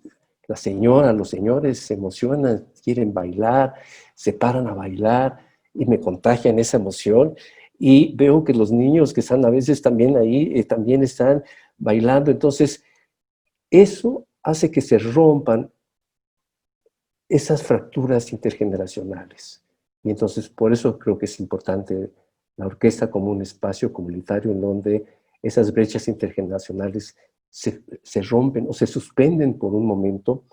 [SPEAKER 5] señoras, los señores se emocionan, quieren bailar, se paran a bailar y me contagian esa emoción. Y veo que los niños que están a veces también ahí, también están bailando. Entonces, eso hace que se rompan esas fracturas intergeneracionales. Y entonces, por eso creo que es importante la orquesta como un espacio comunitario en donde esas brechas intergeneracionales se rompen o se suspenden por un momento,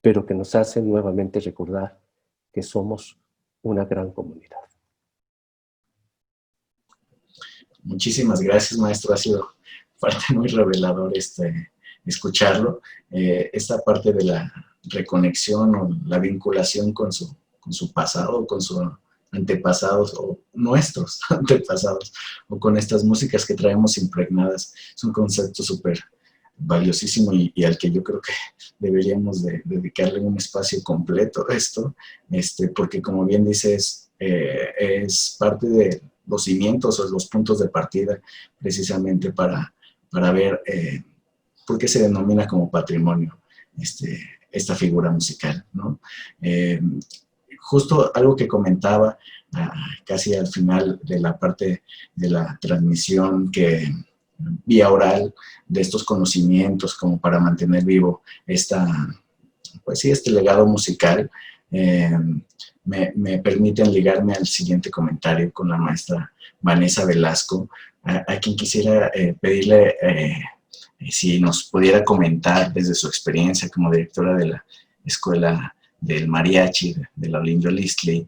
[SPEAKER 5] pero que nos hacen nuevamente recordar que somos una gran comunidad.
[SPEAKER 1] Muchísimas gracias, maestro. Ha sido parte muy revelador escucharlo. Esta parte de la reconexión o la vinculación con su pasado, con sus antepasados o nuestros antepasados, o con estas músicas que traemos impregnadas. Es un concepto súper valiosísimo y al que yo creo que deberíamos de dedicarle un espacio completo a esto, porque como bien dices, es parte de los cimientos o los puntos de partida precisamente para ver por qué se denomina como patrimonio esta figura musical, ¿no? Justo algo que comentaba casi al final de la parte de la transmisión, que vía oral de estos conocimientos como para mantener vivo pues sí, este legado musical, me permiten ligarme al siguiente comentario con la maestra Vanessa Velasco, a quien quisiera pedirle si nos pudiera comentar desde su experiencia como directora de la Escuela del Mariachi de la Olindo Listli,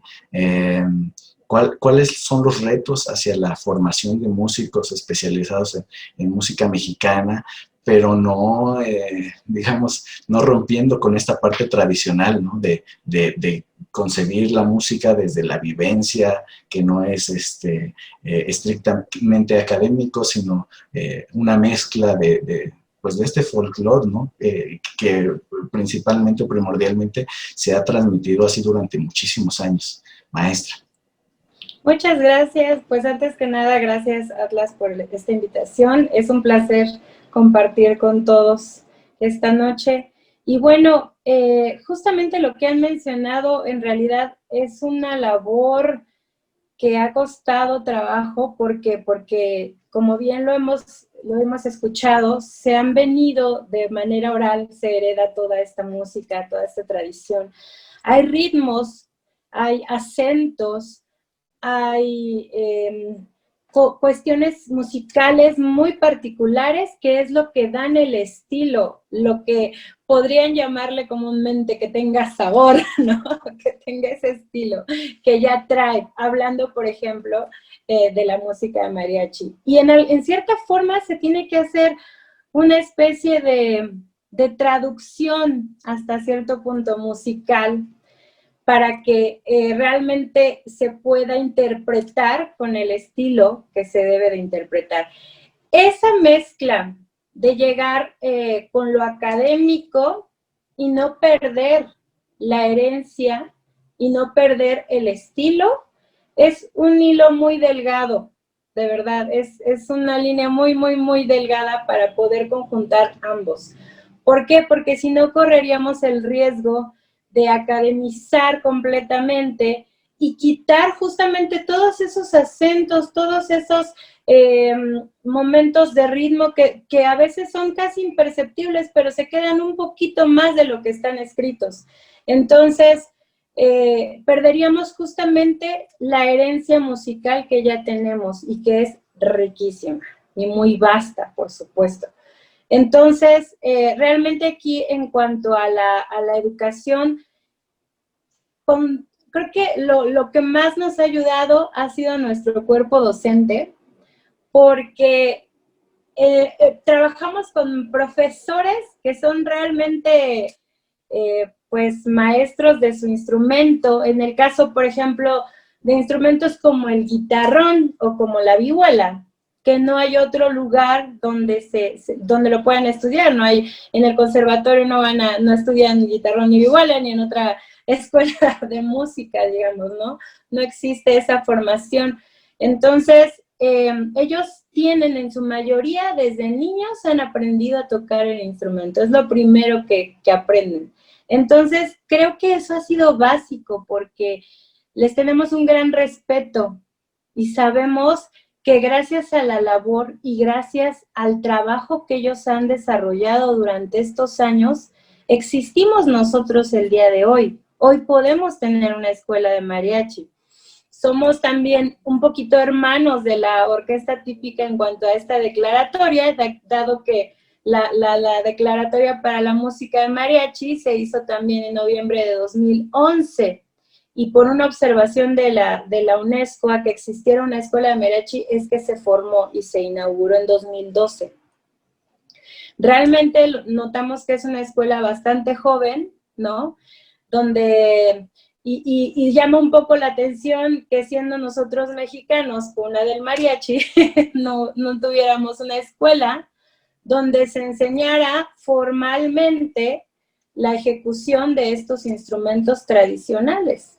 [SPEAKER 1] ¿cuáles son los retos hacia la formación de músicos especializados en música mexicana, pero no, digamos, no rompiendo con esta parte tradicional, ¿no? de concebir la música desde la vivencia, que no es estrictamente académico, sino una mezcla pues de este folclore, ¿no? Que principalmente o primordialmente se ha transmitido así durante muchísimos años. Maestra.
[SPEAKER 6] Muchas gracias. Pues antes que nada, gracias Atlas por esta invitación. Es un placer compartir con todos esta noche. Y bueno, justamente lo que han mencionado en realidad es una labor que ha costado trabajo porque como bien lo hemos escuchado, se han venido de manera oral, se hereda toda esta música, toda esta tradición. Hay ritmos, hay acentos, hay cuestiones musicales muy particulares que es lo que dan el estilo, lo que podrían llamarle comúnmente que tenga sabor, ¿no? Que tenga ese estilo que ya trae, hablando por ejemplo de la música de mariachi. Y en cierta forma se tiene que hacer una especie de traducción hasta cierto punto musical para que realmente se pueda interpretar con el estilo que se debe de interpretar. Esa mezcla de llegar con lo académico y no perder la herencia y no perder el estilo, es un hilo muy delgado, de verdad, es una línea muy, muy, muy delgada para poder conjuntar ambos. ¿Por qué? Porque si no correríamos el riesgo de academizar completamente y quitar justamente todos esos acentos, todos esos momentos de ritmo que a veces son casi imperceptibles, pero se quedan un poquito más de lo que están escritos. Entonces, perderíamos justamente la herencia musical que ya tenemos y que es riquísima y muy vasta, por supuesto. Entonces, realmente aquí en cuanto a la educación, creo que lo que más nos ha ayudado ha sido nuestro cuerpo docente, porque trabajamos con profesores que son realmente pues maestros de su instrumento. En el caso, por ejemplo, de instrumentos como el guitarrón o como la vihuela, que no hay otro lugar donde donde lo puedan estudiar. No hay, en el conservatorio no estudian ni guitarrón ni vihuela, ni en otra escuela de música, digamos, ¿no? No existe esa formación. Entonces, ellos tienen en su mayoría, desde niños, han aprendido a tocar el instrumento. Es lo primero que aprenden. Entonces, creo que eso ha sido básico, porque les tenemos un gran respeto y sabemos que gracias a la labor y gracias al trabajo que ellos han desarrollado durante estos años, existimos nosotros el día de hoy. Hoy podemos tener una escuela de mariachi. Somos también un poquito hermanos de la orquesta típica en cuanto a esta declaratoria, dado que la declaratoria para la música de mariachi se hizo también en noviembre de 2011. Y por una observación de la UNESCO a que existiera una escuela de mariachi es que se formó y se inauguró en 2012. Realmente notamos que es una escuela bastante joven, ¿no? Donde, y llama un poco la atención que siendo nosotros mexicanos, cuna del mariachi, no tuviéramos una escuela donde se enseñara formalmente la ejecución de estos instrumentos tradicionales.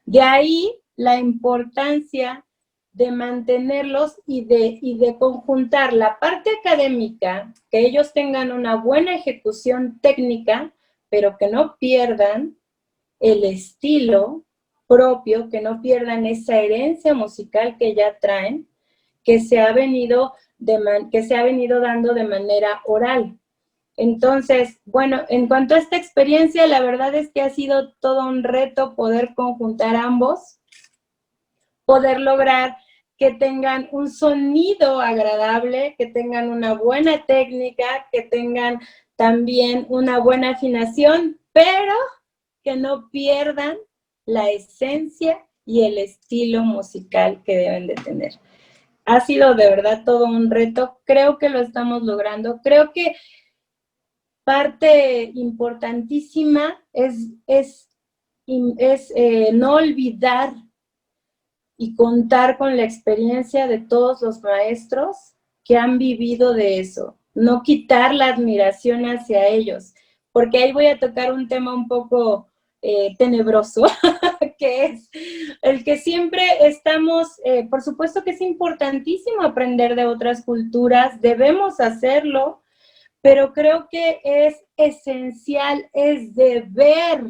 [SPEAKER 6] De ahí la importancia de mantenerlos y de conjuntar la parte académica, que ellos tengan una buena ejecución técnica, pero que no pierdan el estilo propio, que no pierdan esa herencia musical que ya traen, que se ha venido dando de manera oral. Entonces, bueno, en cuanto a esta experiencia, la verdad es que ha sido todo un reto poder conjuntar ambos, poder lograr que tengan un sonido agradable, que tengan una buena técnica, que tengan también una buena afinación, pero que no pierdan la esencia y el estilo musical que deben de tener. Ha sido de verdad todo un reto, creo que lo estamos logrando, creo que parte importantísima es no olvidar y contar con la experiencia de todos los maestros que han vivido de eso. No quitar la admiración hacia ellos, porque ahí voy a tocar un tema un poco tenebroso, que es el que siempre estamos, por supuesto que es importantísimo aprender de otras culturas, debemos hacerlo, pero creo que es esencial, es deber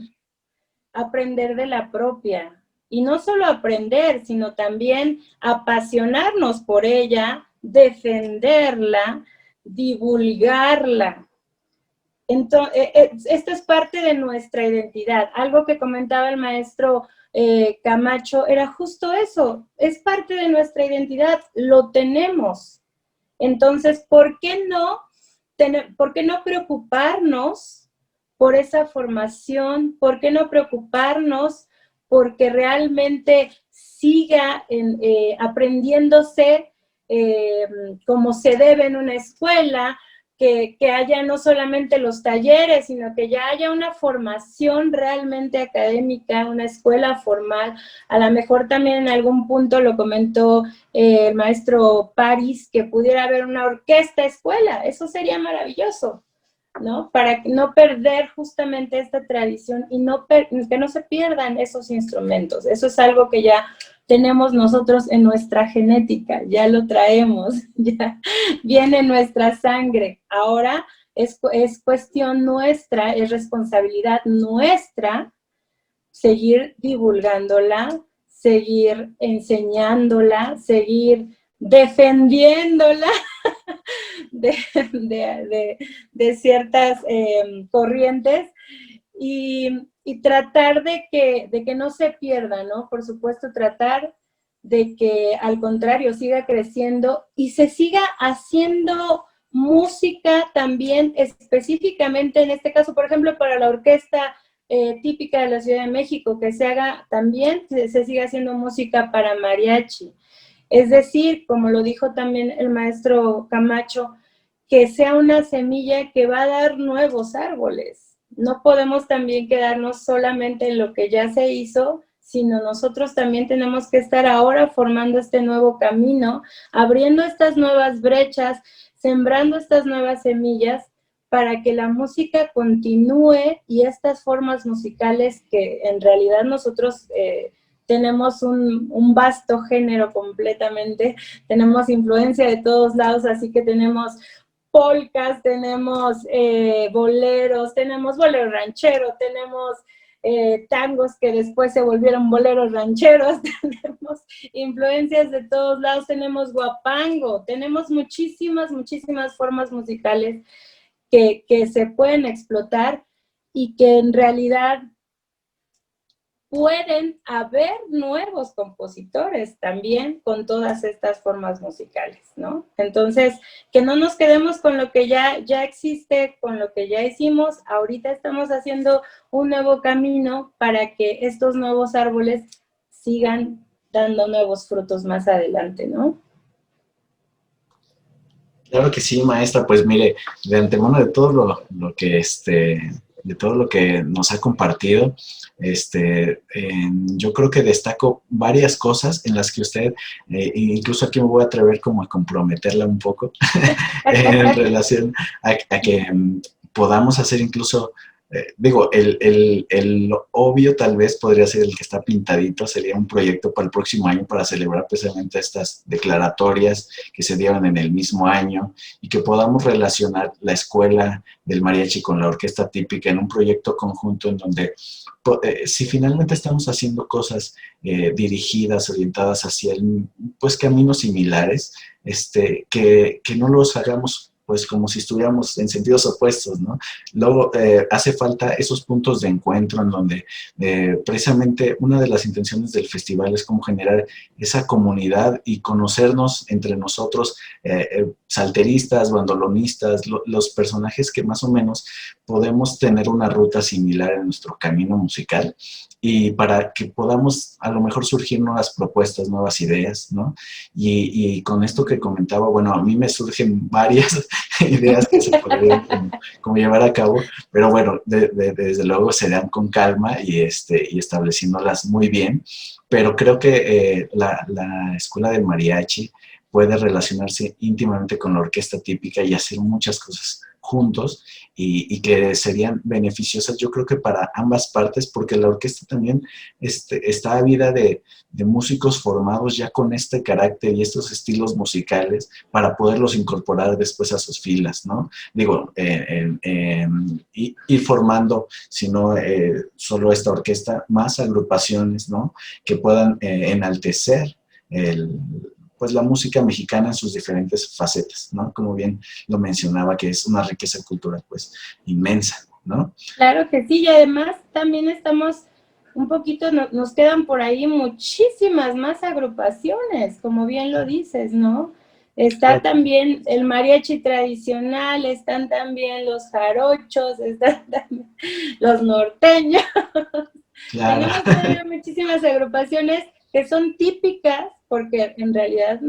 [SPEAKER 6] aprender de la propia. Y no solo aprender, sino también apasionarnos por ella, defenderla, divulgarla. Entonces, esto es parte de nuestra identidad. Algo que comentaba el maestro Camacho era justo eso, es parte de nuestra identidad, lo tenemos. Entonces, ¿por qué no preocuparnos por esa formación? ¿Por qué no preocuparnos porque realmente siga aprendiéndose como se debe en una escuela, que haya no solamente los talleres, sino que ya haya una formación realmente académica, una escuela formal? A lo mejor también en algún punto lo comentó el maestro París, que pudiera haber una orquesta escuela, eso sería maravilloso, ¿no? Para no perder justamente esta tradición y que no se pierdan esos instrumentos. Eso es algo que ya tenemos nosotros en nuestra genética, ya lo traemos, ya viene en nuestra sangre. Ahora es cuestión nuestra, es responsabilidad nuestra seguir divulgándola, seguir enseñándola, seguir defendiéndola de ciertas corrientes y tratar de que no se pierda, ¿no? Por supuesto, tratar de que al contrario siga creciendo y se siga haciendo muy música también específicamente, en este caso, por ejemplo, para la orquesta típica de la Ciudad de México, que se haga también, se siga haciendo música para mariachi. Es decir, como lo dijo también el maestro Camacho, que sea una semilla que va a dar nuevos árboles. No podemos también quedarnos solamente en lo que ya se hizo, sino nosotros también tenemos que estar ahora formando este nuevo camino, abriendo estas nuevas brechas, sembrando estas nuevas semillas para que la música continúe y estas formas musicales que en realidad nosotros tenemos un vasto género completamente, tenemos influencia de todos lados, así que tenemos polcas, tenemos boleros, tenemos bolero ranchero, tenemos tangos que después se volvieron boleros rancheros, tenemos influencias de todos lados, tenemos guapango, tenemos muchísimas formas musicales que se pueden explotar y que en realidad pueden haber nuevos compositores también con todas estas formas musicales, ¿no? Entonces, que no nos quedemos con lo que ya existe, con lo que ya hicimos. Ahorita estamos haciendo un nuevo camino para que estos nuevos árboles sigan dando nuevos frutos más adelante, ¿no?
[SPEAKER 1] Claro que sí, maestra. Pues mire, de antemano de todo lo que de todo lo que nos ha compartido, yo creo que destaco varias cosas en las que usted, incluso aquí me voy a atrever como a comprometerla un poco, en relación a que podamos hacer incluso, digo, el obvio tal vez podría ser el que está pintadito, sería un proyecto para el próximo año para celebrar precisamente estas declaratorias que se dieron en el mismo año y que podamos relacionar la escuela del mariachi con la orquesta típica en un proyecto conjunto en donde si finalmente estamos haciendo cosas dirigidas, orientadas hacia pues caminos similares, que no los hagamos pues como si estuviéramos en sentidos opuestos, ¿no? Luego hace falta esos puntos de encuentro en donde precisamente una de las intenciones del festival es como generar esa comunidad y conocernos entre nosotros, salteristas, bandolonistas, los personajes que más o menos podemos tener una ruta similar en nuestro camino musical y para que podamos a lo mejor surgir nuevas propuestas, nuevas ideas, ¿no? Y con esto que comentaba, bueno, a mí me surgen varias ideas que se podrían como llevar a cabo, pero bueno, desde luego serán con calma y estableciéndolas muy bien, pero creo que la escuela del mariachi puede relacionarse íntimamente con la orquesta típica y hacer muchas cosas juntos y que serían beneficiosas yo creo que para ambas partes porque la orquesta también está ávida de músicos formados ya con este carácter y estos estilos musicales para poderlos incorporar después a sus filas, ¿no? Digo, ir formando, si no solo esta orquesta, más agrupaciones, ¿no? Que puedan enaltecer pues la música mexicana en sus diferentes facetas, ¿no? Como bien lo mencionaba, que es una riqueza cultural, pues, inmensa, ¿no?
[SPEAKER 6] Claro que sí, y además también estamos un poquito, nos quedan por ahí muchísimas más agrupaciones, como bien lo dices, ¿no? Está también el mariachi tradicional, están también los jarochos, están también los norteños.
[SPEAKER 1] Claro.
[SPEAKER 6] Tenemos todavía muchísimas agrupaciones que son típicas, porque en realidad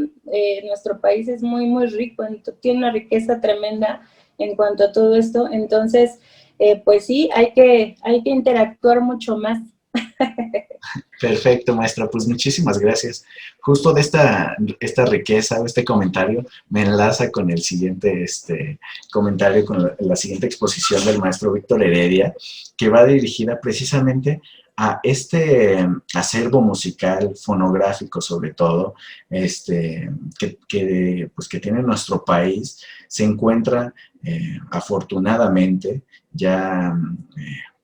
[SPEAKER 6] nuestro país es muy rico, tiene una riqueza tremenda en cuanto a todo esto, entonces, pues sí, hay que interactuar mucho más.
[SPEAKER 1] Perfecto, maestra, pues muchísimas gracias. Justo de esta riqueza, este comentario, me enlaza con el siguiente comentario, con la siguiente exposición del maestro Víctor Heredia, que va dirigida precisamente a este acervo musical, fonográfico sobre todo, que tiene nuestro país, se encuentra afortunadamente ya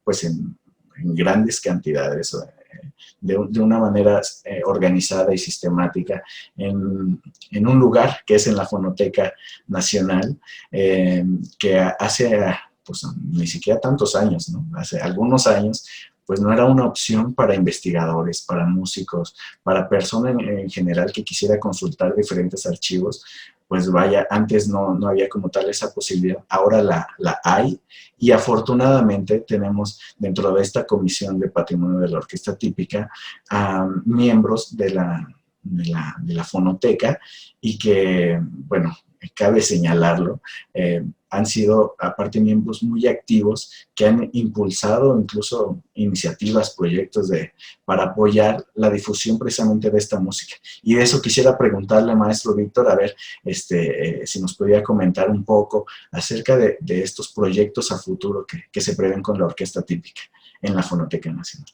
[SPEAKER 1] pues en grandes cantidades, de una manera organizada y sistemática en un lugar que es en la Fonoteca Nacional, que hace pues ni siquiera tantos años, ¿no? Hace algunos años pues no era una opción para investigadores, para músicos, para personas en general que quisiera consultar diferentes archivos. Pues vaya, antes no había como tal esa posibilidad, ahora la hay, y afortunadamente tenemos dentro de esta Comisión de Patrimonio de la Orquesta Típica a miembros de la Fonoteca, y que, bueno, cabe señalarlo, han sido aparte miembros muy activos que han impulsado incluso iniciativas, proyectos para apoyar la difusión precisamente de esta música. Y de eso quisiera preguntarle, maestro Víctor, a ver si nos podía comentar un poco acerca de estos proyectos a futuro que se prevén con la Orquesta Típica en la Fonoteca Nacional.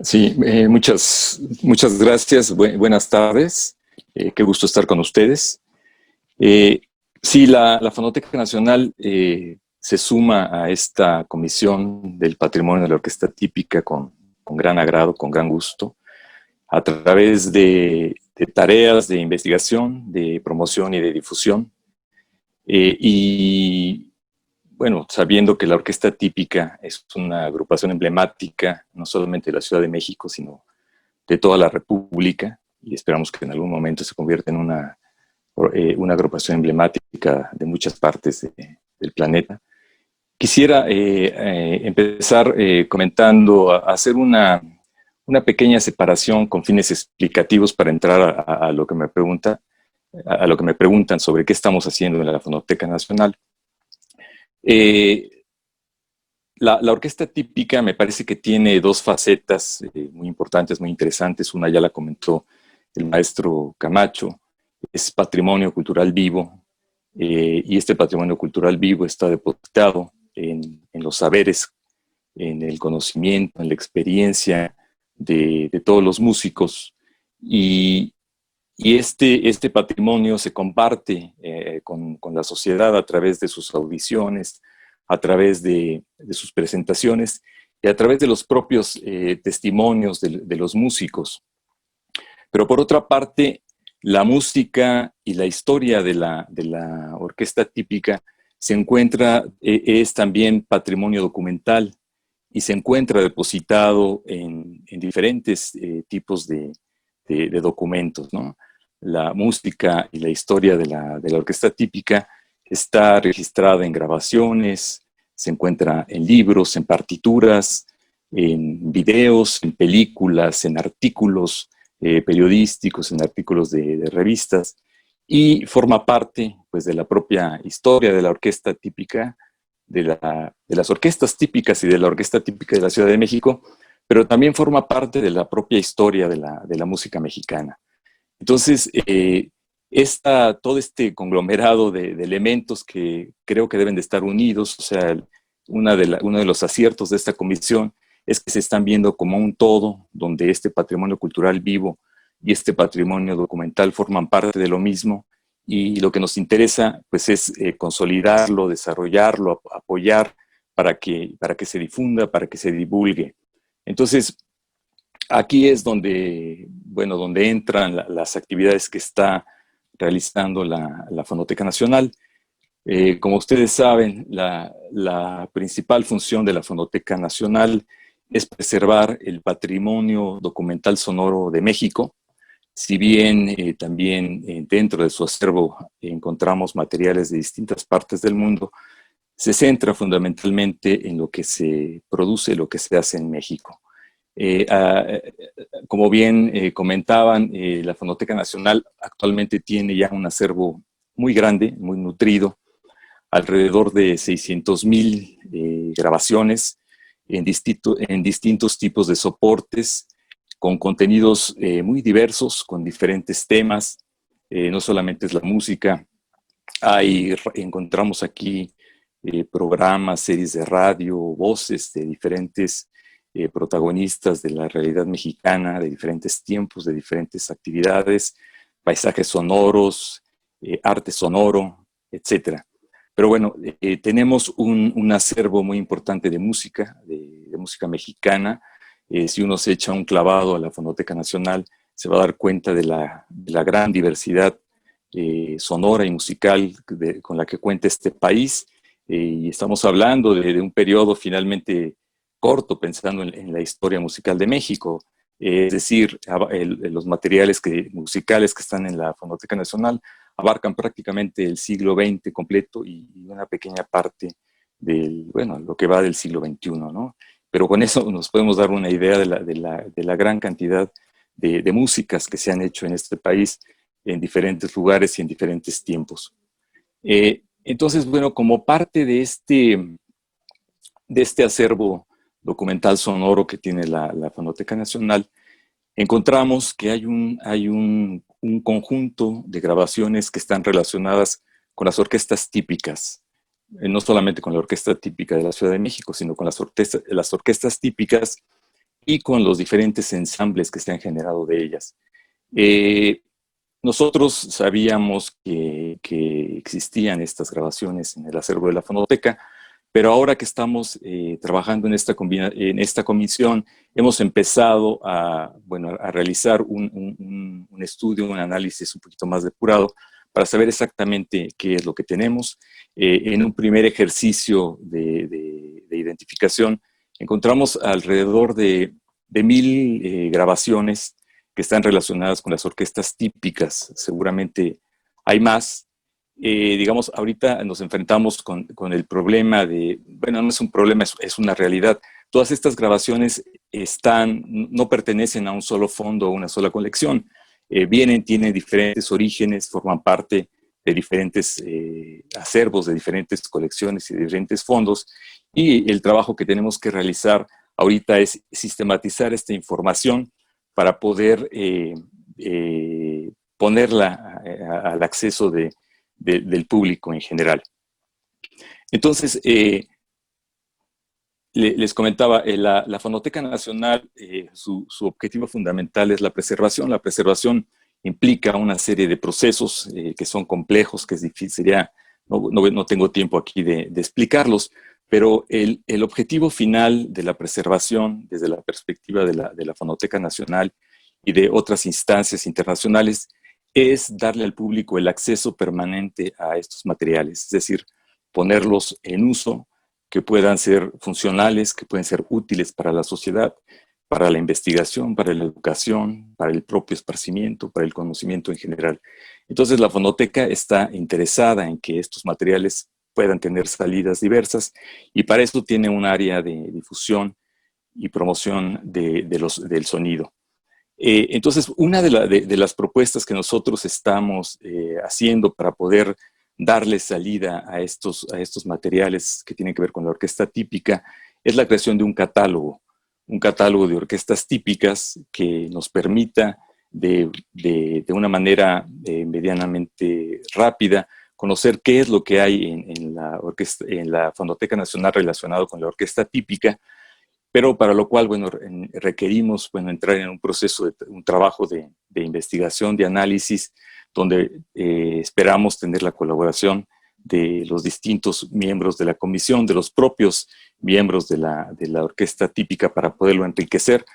[SPEAKER 7] Sí, muchas gracias. Buenas tardes. Qué gusto estar con ustedes. Sí, la Fonoteca Nacional se suma a esta Comisión del Patrimonio de la Orquesta Típica con gran agrado, con gran gusto, a través de tareas de investigación, de promoción y de difusión. Y bueno, sabiendo que la Orquesta Típica es una agrupación emblemática, no solamente de la Ciudad de México, sino de toda la República, y esperamos que en algún momento se convierta en una agrupación emblemática de muchas partes del planeta. Quisiera empezar comentando, hacer una pequeña separación con fines explicativos para entrar a lo que me preguntan sobre qué estamos haciendo en la Fonoteca Nacional. La Orquesta Típica me parece que tiene dos facetas muy importantes, muy interesantes. Una ya la comentó el maestro Camacho, es patrimonio cultural vivo, y este patrimonio cultural vivo está depositado en los saberes, en el conocimiento, en la experiencia de todos los músicos, y este patrimonio se comparte con la sociedad a través de sus audiciones, a través de sus presentaciones y a través de los propios testimonios de los músicos. Pero por otra parte, la música y la historia de la Orquesta Típica es también patrimonio documental, y se encuentra depositado en diferentes tipos de documentos, ¿no? La música y la historia de la Orquesta Típica está registrada en grabaciones, se encuentra en libros, en partituras, en videos, en películas, en artículos periodísticos, en artículos de revistas, y forma parte, pues, de la propia historia de la Orquesta Típica, de las orquestas típicas y de la Orquesta Típica de la Ciudad de México, pero también forma parte de la propia historia de la música mexicana. Entonces, todo este conglomerado de elementos que creo que deben de estar unidos, o sea, uno de los aciertos de esta comisión es que se están viendo como un todo, donde este patrimonio cultural vivo y este patrimonio documental forman parte de lo mismo, y lo que nos interesa, pues, es consolidarlo, desarrollarlo, apoyar para que se difunda, para que se divulgue. Entonces, aquí es donde entran las actividades que está realizando la Fonoteca Nacional. Como ustedes saben, la principal función de la Fonoteca Nacional es preservar el patrimonio documental sonoro de México. Si bien también dentro de su acervo encontramos materiales de distintas partes del mundo, se centra fundamentalmente en lo que se produce, lo que se hace en México. Como bien comentaban, la Fonoteca Nacional actualmente tiene ya un acervo muy grande, muy nutrido, alrededor de 600,000 grabaciones en distintos tipos de soportes, con contenidos muy diversos, con diferentes temas. No solamente es la música, encontramos aquí programas, series de radio, voces de diferentes protagonistas de la realidad mexicana, de diferentes tiempos, de diferentes actividades, paisajes sonoros, arte sonoro, etc. Pero bueno, tenemos un acervo muy importante de música, de música mexicana. Si uno se echa un clavado a la Fonoteca Nacional, se va a dar cuenta de la gran diversidad sonora y musical con la que cuenta este país, y estamos hablando de un periodo finalmente corto, pensando en la historia musical de México. Es decir, los materiales musicales que están en la Fonoteca Nacional abarcan prácticamente el siglo XX completo y una pequeña parte lo que va del siglo XXI, ¿no? Pero con eso nos podemos dar una idea de la gran cantidad de músicas que se han hecho en este país en diferentes lugares y en diferentes tiempos. Entonces, bueno, como parte de este acervo documental sonoro que tiene la Fonoteca Nacional, encontramos que hay un conjunto de grabaciones que están relacionadas con las orquestas típicas, no solamente con la orquesta típica de la Ciudad de México, sino con las orquestas típicas y con los diferentes ensambles que se han generado de ellas. Nosotros sabíamos que existían estas grabaciones en el acervo de la Fonoteca, pero ahora que estamos trabajando en esta comisión, hemos empezado a realizar un estudio, un análisis un poquito más depurado para saber exactamente qué es lo que tenemos. En un primer ejercicio de identificación, encontramos alrededor de 1000 grabaciones que están relacionadas con las orquestas típicas. Seguramente hay más. Digamos, ahorita nos enfrentamos con el problema no es un problema, es una realidad. Todas estas grabaciones no pertenecen a un solo fondo o una sola colección. Tienen diferentes orígenes, forman parte de diferentes acervos, de diferentes colecciones y de diferentes fondos. Y el trabajo que tenemos que realizar ahorita es sistematizar esta información para poder ponerla al acceso del público en general. Entonces, les comentaba, la Fonoteca Nacional, su objetivo fundamental es la preservación. La preservación implica una serie de procesos que son complejos, que es difícil, no tengo tiempo aquí de explicarlos, pero el objetivo final de la preservación, desde la perspectiva de la Fonoteca Nacional y de otras instancias internacionales, es darle al público el acceso permanente a estos materiales, es decir, ponerlos en uso, que puedan ser funcionales, que pueden ser útiles para la sociedad, para la investigación, para la educación, para el propio esparcimiento, para el conocimiento en general. Entonces, la Fonoteca está interesada en que estos materiales puedan tener salidas diversas y para eso tiene un área de difusión y promoción del sonido. Entonces, una de las propuestas que nosotros estamos haciendo para poder darle salida a estos materiales que tienen que ver con la orquesta típica es la creación de un catálogo de orquestas típicas que nos permita de una manera medianamente rápida conocer qué es lo que hay en la Fonoteca Nacional relacionado con la orquesta típica, pero para lo cual, requerimos, entrar en un proceso, un trabajo de investigación, de análisis, donde esperamos tener la colaboración de los distintos miembros de la comisión, de los propios miembros de la orquesta típica para poderlo enriquecer,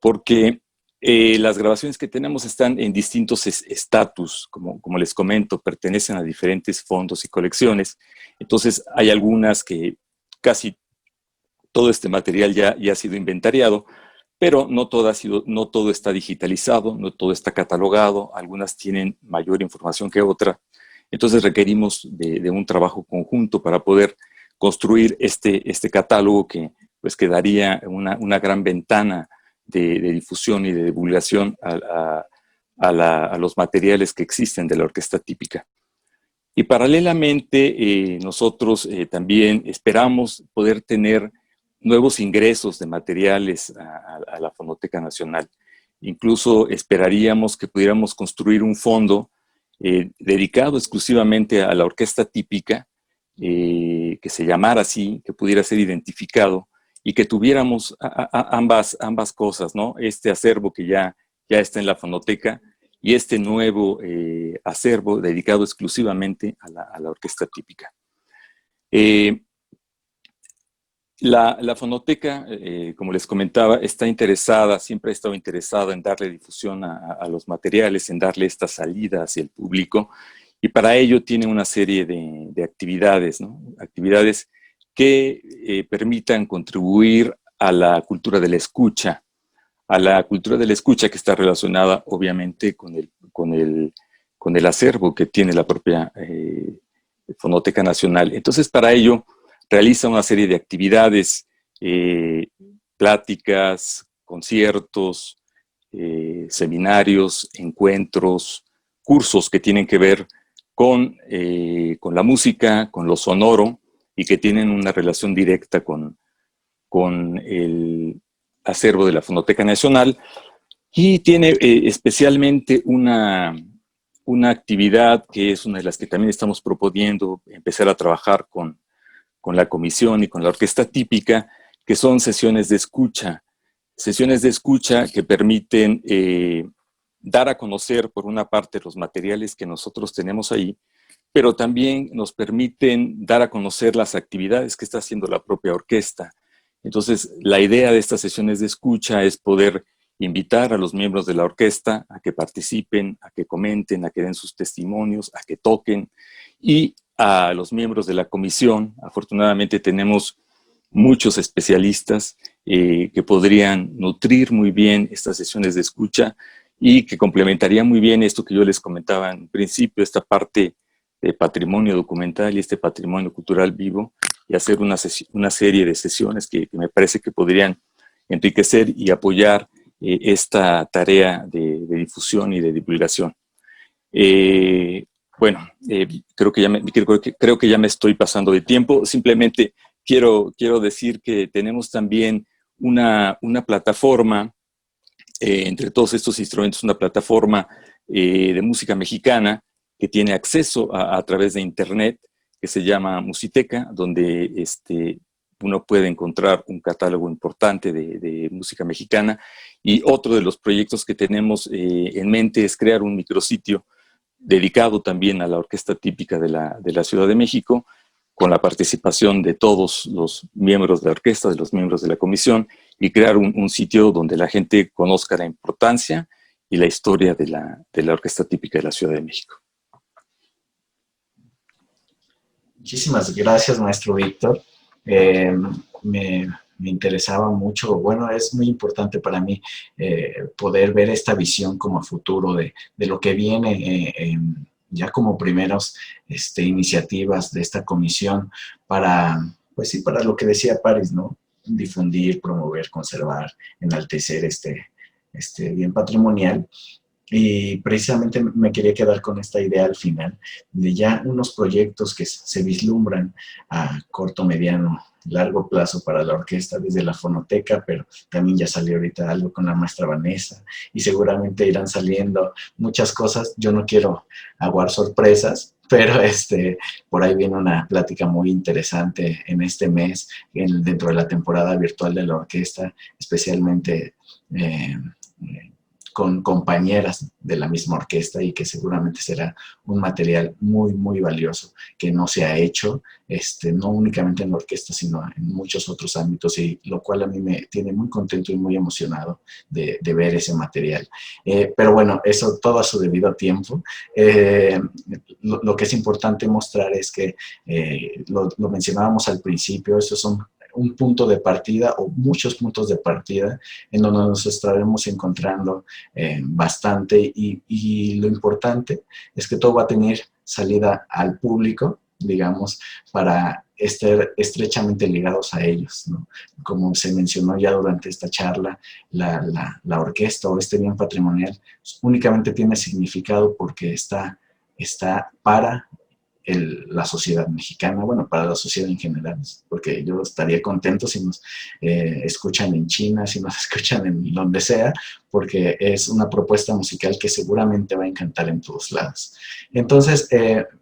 [SPEAKER 7] porque las grabaciones que tenemos están en distintos estatus, como les comento, pertenecen a diferentes fondos y colecciones. Entonces hay algunas que casi todo este material ya ha sido inventariado, pero no todo está digitalizado, no todo está catalogado, algunas tienen mayor información que otra. Entonces requerimos de un trabajo conjunto para poder construir este catálogo que daría una gran ventana de difusión y de divulgación a los materiales que existen de la orquesta típica. Y paralelamente nosotros también esperamos poder tener nuevos ingresos de materiales a la Fonoteca Nacional. Incluso esperaríamos que pudiéramos construir un fondo dedicado exclusivamente a la orquesta típica, que se llamara así, que pudiera ser identificado y que tuviéramos ambas cosas, ¿no? Este acervo que ya está en la Fonoteca y este nuevo acervo dedicado exclusivamente a la orquesta típica. La Fonoteca, como les comentaba, siempre ha estado interesada en darle difusión a los materiales, en darle esta salida hacia el público. Y para ello tiene una serie de actividades, ¿no? Actividades que permitan contribuir a la cultura de la escucha, que está relacionada obviamente con el acervo que tiene la propia Fonoteca Nacional. Entonces, para ello, realiza una serie de actividades, pláticas, conciertos, seminarios, encuentros, cursos que tienen que ver con la música, con lo sonoro, y que tienen una relación directa con el acervo de la Fonoteca Nacional. Y tiene especialmente una actividad que es una de las que también estamos proponiendo empezar a trabajar con la comisión y con la orquesta típica, que son sesiones de escucha que permiten dar a conocer, por una parte, los materiales que nosotros tenemos ahí, pero también nos permiten dar a conocer las actividades que está haciendo la propia orquesta. Entonces, la idea de estas sesiones de escucha es poder invitar a los miembros de la orquesta a que participen, a que comenten, a que den sus testimonios, a que toquen, y a los miembros de la comisión. Afortunadamente tenemos muchos especialistas que podrían nutrir muy bien estas sesiones de escucha y que complementarían muy bien esto que yo les comentaba en principio, esta parte de patrimonio documental y este patrimonio cultural vivo, y hacer una serie de sesiones que me parece que podrían enriquecer y apoyar esta tarea de difusión y de divulgación. Bueno, creo que ya me estoy pasando de tiempo. Simplemente quiero decir que tenemos también una plataforma, entre todos estos instrumentos, una plataforma de música mexicana que tiene acceso a través de internet, que se llama Musiteca, donde uno puede encontrar un catálogo importante de música mexicana. Y otro de los proyectos que tenemos en mente es crear un micrositio dedicado también a la orquesta típica de la Ciudad de México, con la participación de todos los miembros de la orquesta, de los miembros de la comisión, y crear un sitio donde la gente conozca la importancia y la historia de la orquesta típica de la Ciudad de México.
[SPEAKER 1] Muchísimas gracias, maestro Víctor. Me interesaba mucho, bueno, es muy importante para mí poder ver esta visión como a futuro de lo que viene ya como primeros iniciativas de esta comisión para, pues sí, para lo que decía Paris, ¿no? Difundir, promover, conservar, enaltecer este bien patrimonial. Y precisamente me quería quedar con esta idea al final, de ya unos proyectos que se vislumbran a corto, mediano, largo plazo para la orquesta desde la fonoteca, pero también ya salió ahorita algo con la maestra Vanessa, y seguramente irán saliendo muchas cosas. Yo no quiero aguar sorpresas, pero por ahí viene una plática muy interesante en este mes, dentro de la temporada virtual de la orquesta, especialmente con compañeras de la misma orquesta, y que seguramente será un material muy, muy valioso que no se ha hecho, no únicamente en la orquesta, sino en muchos otros ámbitos, y lo cual a mí me tiene muy contento y muy emocionado de ver ese material. Pero bueno, eso todo a su debido tiempo. Lo que es importante mostrar es que, lo mencionábamos al principio, estos son un punto de partida o muchos puntos de partida en donde nos estaremos encontrando bastante, y lo importante es que todo va a tener salida al público, digamos, para estar estrechamente ligados a ellos, ¿no? Como se mencionó ya durante esta charla, la orquesta o este bien patrimonial únicamente tiene significado porque está para la sociedad mexicana, bueno, para la sociedad en general, porque yo estaría contento si nos escuchan en China, si nos escuchan en donde sea, porque es una propuesta musical que seguramente va a encantar en todos lados. Entonces,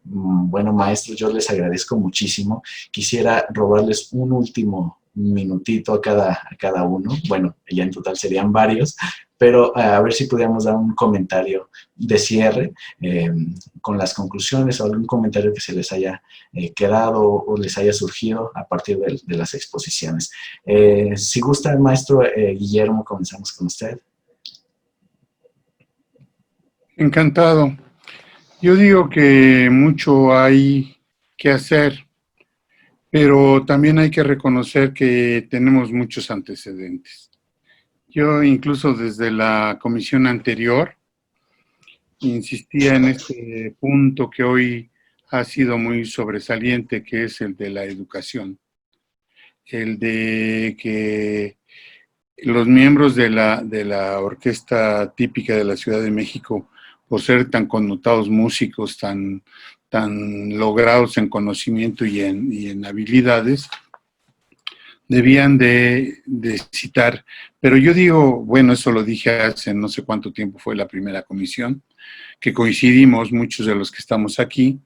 [SPEAKER 1] bueno, maestros, yo les agradezco muchísimo. Quisiera robarles un último minutito a cada uno. Bueno, ya en total serían varios, pero a ver si pudiéramos dar un comentario de cierre con las conclusiones, o algún comentario que se les haya quedado o les haya surgido a partir de las exposiciones. Si gusta, maestro Guillermo, comenzamos con usted.
[SPEAKER 2] Encantado. Yo digo que mucho hay que hacer, pero también hay que reconocer que tenemos muchos antecedentes. Yo incluso desde la comisión anterior insistía en este punto que hoy ha sido muy sobresaliente, que es el de la educación, el de que los miembros de la orquesta típica de la Ciudad de México, por ser tan connotados músicos, tan logrados en conocimiento y en habilidades, debían de citar. Pero yo digo, bueno, eso lo dije hace no sé cuánto tiempo fue la primera comisión, que coincidimos muchos de los que estamos aquí,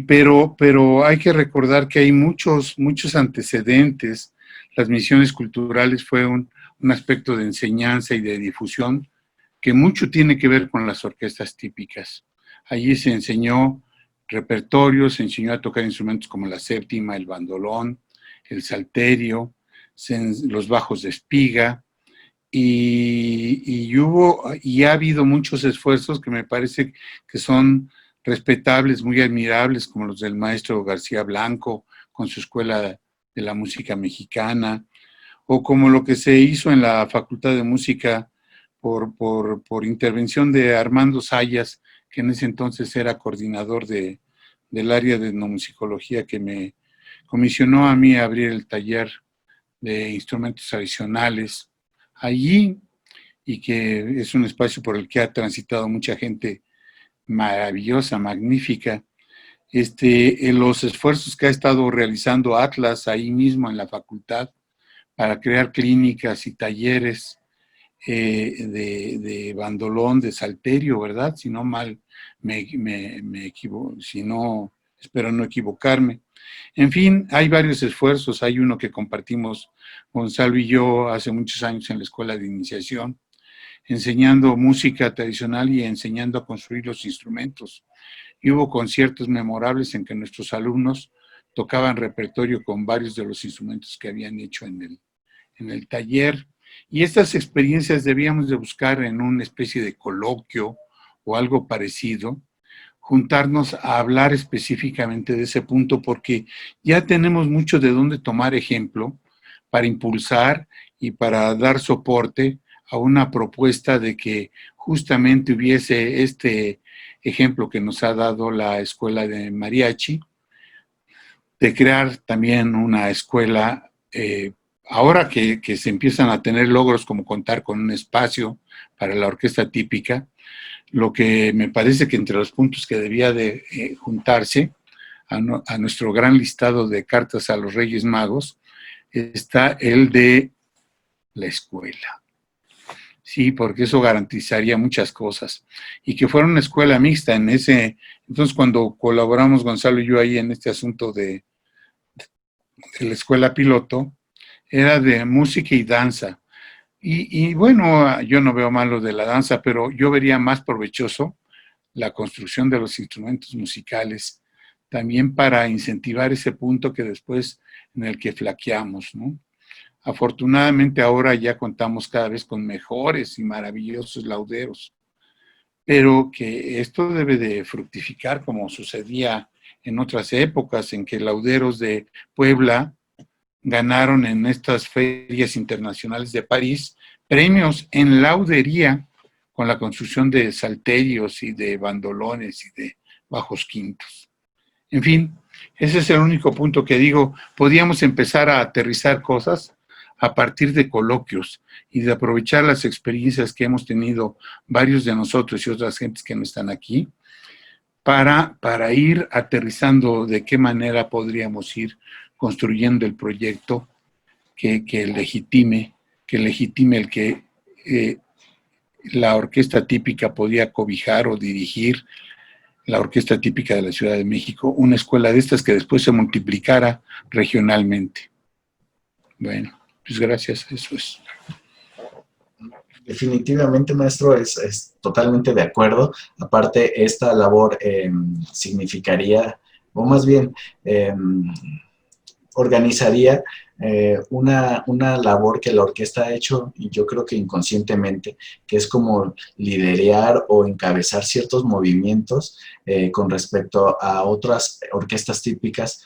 [SPEAKER 2] pero hay que recordar que hay muchos antecedentes. Las misiones culturales fue un aspecto de enseñanza y de difusión que mucho tiene que ver con las orquestas típicas. Allí se enseñó repertorio, se enseñó a tocar instrumentos como la séptima, el bandolón, el salterio, los bajos de espiga, y ha habido muchos esfuerzos que me parece que son respetables, muy admirables, como los del maestro García Blanco con su escuela de la música mexicana, o como lo que se hizo en la Facultad de Música por intervención de Armando Sayas, que en ese entonces era coordinador del área de etnomusicología, que me comisionó a mí a abrir el taller de instrumentos tradicionales allí, y que es un espacio por el que ha transitado mucha gente maravillosa, magnífica. Los esfuerzos que ha estado realizando Atlas ahí mismo en la facultad para crear clínicas y talleres de bandolón, de salterio, ¿verdad? Si no mal me equivoco, si no, espero no equivocarme. En fin, hay varios esfuerzos. Hay uno que compartimos Gonzalo y yo hace muchos años en la escuela de iniciación, enseñando música tradicional y enseñando a construir los instrumentos. Y hubo conciertos memorables en que nuestros alumnos tocaban repertorio con varios de los instrumentos que habían hecho en el taller. Y estas experiencias debíamos de buscar en una especie de coloquio o algo parecido, juntarnos a hablar específicamente de ese punto, porque ya tenemos mucho de dónde tomar ejemplo para impulsar y para dar soporte a una propuesta de que justamente hubiese este ejemplo que nos ha dado la escuela de mariachi, de crear también una escuela, ahora que se empiezan a tener logros como contar con un espacio para la orquesta típica. Lo que me parece que entre los puntos que debía de juntarse a nuestro gran listado de cartas a los Reyes Magos está el de la escuela. Sí, porque eso garantizaría muchas cosas. Y que fuera una escuela mixta en ese. Entonces, cuando colaboramos Gonzalo y yo ahí en este asunto de la escuela piloto, era de música y danza. Y bueno, yo no veo mal lo de la danza, pero yo vería más provechoso la construcción de los instrumentos musicales, también para incentivar ese punto que después en el que flaqueamos, ¿no? Afortunadamente ahora ya contamos cada vez con mejores y maravillosos lauderos, pero que esto debe de fructificar como sucedía en otras épocas en que lauderos de Puebla ganaron en estas ferias internacionales de París premios en laudería con la construcción de salterios y de bandolones y de bajos quintos. En fin, ese es el único punto que digo, podíamos empezar a aterrizar cosas a partir de coloquios y de aprovechar las experiencias que hemos tenido varios de nosotros y otras gentes que no están aquí para ir aterrizando de qué manera podríamos ir construyendo el proyecto que legitime el que la orquesta típica podía cobijar o dirigir, la orquesta típica de la Ciudad de México, una escuela de estas que después se multiplicara regionalmente. Bueno, pues gracias, eso es.
[SPEAKER 1] Definitivamente, maestro, es totalmente de acuerdo. Aparte, esta labor significaría, o más bien, organizaría una labor que la orquesta ha hecho, y yo creo que inconscientemente, que es como liderear o encabezar ciertos movimientos con respecto a otras orquestas típicas.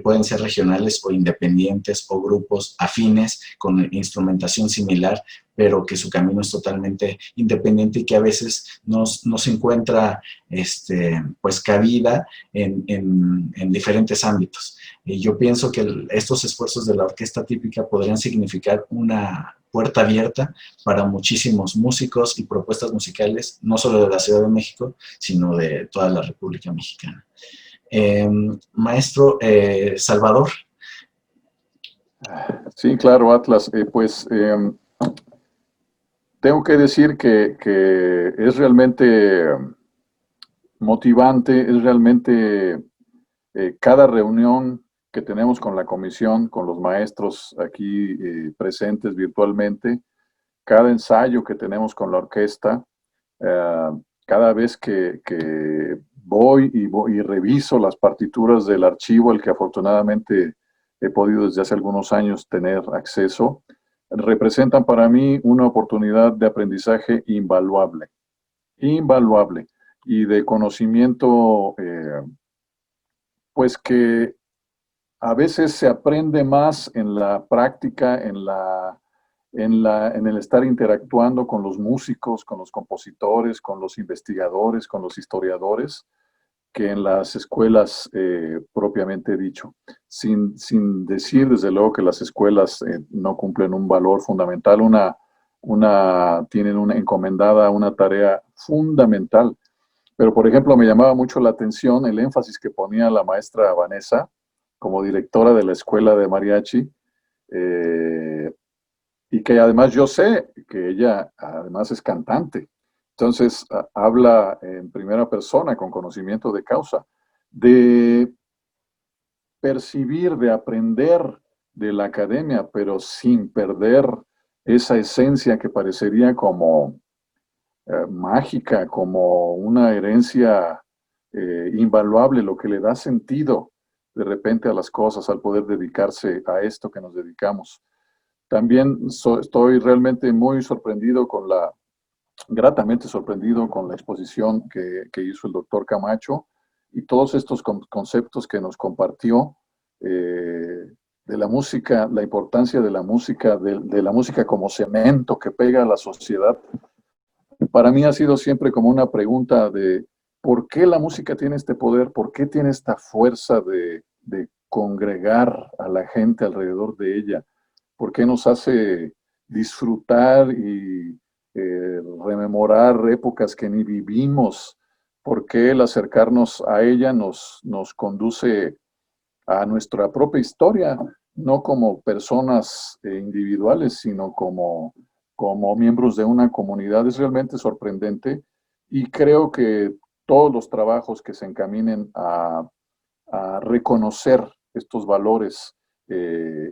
[SPEAKER 1] Pueden ser regionales o independientes o grupos afines con instrumentación similar, pero que su camino es totalmente independiente y que a veces no se encuentra pues cabida en diferentes ámbitos. Y yo pienso que estos esfuerzos de la orquesta típica podrían significar una puerta abierta para muchísimos músicos y propuestas musicales, no solo de la Ciudad de México, sino de toda la República Mexicana. Maestro Salvador.
[SPEAKER 3] Sí, claro, Atlas. Tengo que decir que es realmente motivante, es realmente cada reunión que tenemos con la comisión, con los maestros aquí presentes virtualmente, cada ensayo que tenemos con la orquesta, cada vez que voy y reviso las partituras del archivo al que afortunadamente he podido desde hace algunos años tener acceso, representan para mí una oportunidad de aprendizaje invaluable, invaluable, y de conocimiento, pues que a veces se aprende más en la práctica, en el estar interactuando con los músicos, con los compositores, con los investigadores, con los historiadores, que en las escuelas propiamente dicho. Sin decir, desde luego, que las escuelas no cumplen un valor fundamental, tienen una encomendada una tarea fundamental. Pero, por ejemplo, me llamaba mucho la atención el énfasis que ponía la maestra Vanessa como directora de la escuela de mariachi, y que además yo sé que ella además es cantante. Entonces habla en primera persona, con conocimiento de causa, de percibir, de aprender de la academia, pero sin perder esa esencia que parecería como mágica, como una herencia invaluable, lo que le da sentido de repente a las cosas, al poder dedicarse a esto que nos dedicamos. También estoy realmente muy sorprendido gratamente sorprendido con la exposición que hizo el doctor Camacho y todos estos conceptos que nos compartió de la música, la importancia de la música, de la música como cemento que pega a la sociedad. Para mí ha sido siempre como una pregunta de ¿por qué la música tiene este poder? ¿Por qué tiene esta fuerza de congregar a la gente alrededor de ella? ¿Por qué nos hace disfrutar y rememorar épocas que ni vivimos? ¿Por qué el acercarnos a ella nos conduce a nuestra propia historia? No como personas individuales, sino como miembros de una comunidad. Es realmente sorprendente y creo que todos los trabajos que se encaminen a reconocer estos valores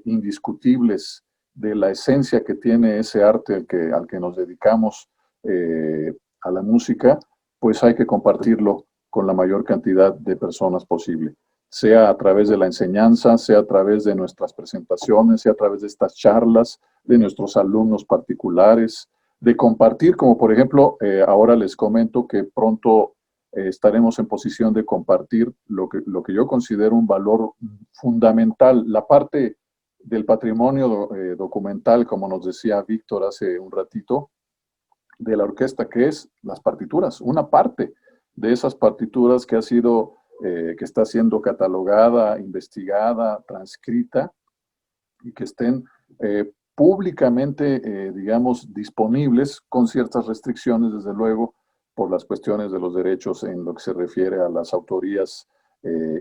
[SPEAKER 3] indiscutibles de la esencia que tiene ese arte al que nos dedicamos, a la música, pues hay que compartirlo con la mayor cantidad de personas posible, sea a través de la enseñanza, sea a través de nuestras presentaciones, sea a través de estas charlas, de nuestros alumnos particulares, de compartir, como por ejemplo, ahora les comento que pronto estaremos en posición de compartir lo que yo considero un valor fundamental, la parte del patrimonio documental, como nos decía Víctor hace un ratito, de la orquesta, que es las partituras, una parte de esas partituras que que está siendo catalogada, investigada, transcrita, y que estén públicamente, digamos, disponibles, con ciertas restricciones, desde luego, por las cuestiones de los derechos en lo que se refiere a las autorías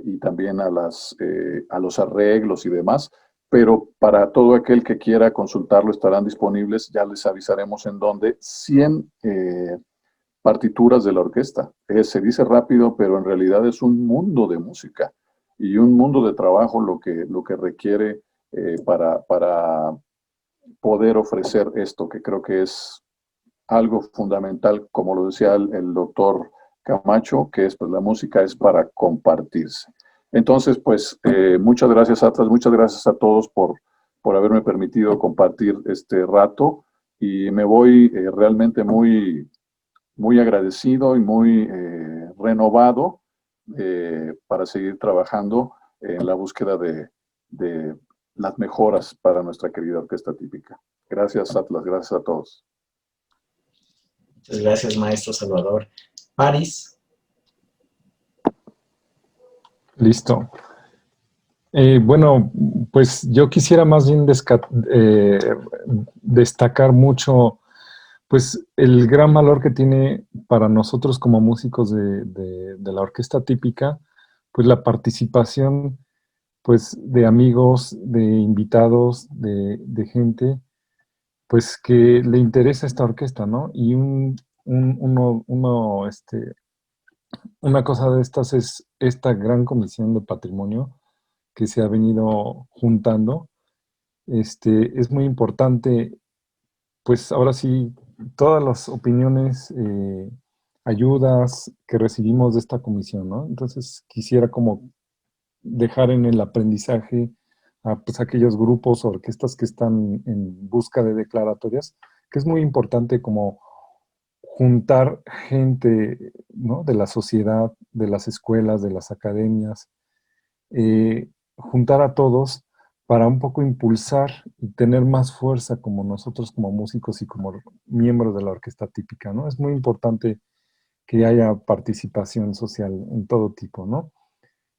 [SPEAKER 3] y también a los arreglos y demás, pero para todo aquel que quiera consultarlo estarán disponibles, ya les avisaremos en dónde, 100 partituras de la orquesta. Se dice rápido, pero en realidad es un mundo de música y un mundo de trabajo lo que requiere para poder ofrecer esto, que creo que es algo fundamental, como lo decía el doctor Camacho, que es, pues, la música es para compartirse. Entonces, pues, muchas gracias, Atlas, muchas gracias a todos por haberme permitido compartir este rato, y me voy realmente muy agradecido y muy renovado para seguir trabajando en la búsqueda de las mejoras para nuestra querida orquesta típica. Gracias, Atlas, gracias a todos.
[SPEAKER 1] Muchas gracias, maestro Salvador. Paris.
[SPEAKER 4] Listo. Bueno, pues yo quisiera más bien destacar mucho pues el gran valor que tiene para nosotros como músicos de la orquesta típica, pues la participación pues de amigos, de invitados, de gente, pues que le interesa esta orquesta, ¿no? Y una cosa de estas es esta gran comisión de patrimonio que se ha venido juntando. Es muy importante, pues ahora sí, todas las opiniones, ayudas que recibimos de esta comisión, ¿no? Entonces quisiera como dejar en el aprendizaje a pues, aquellos grupos o orquestas que están en busca de declaratorias, que es muy importante como juntar gente, ¿no? De la sociedad, de las escuelas, de las academias, juntar a todos para un poco impulsar y tener más fuerza como nosotros como músicos y como miembros de la orquesta típica, ¿no? Es muy importante que haya participación social en todo tipo, ¿no?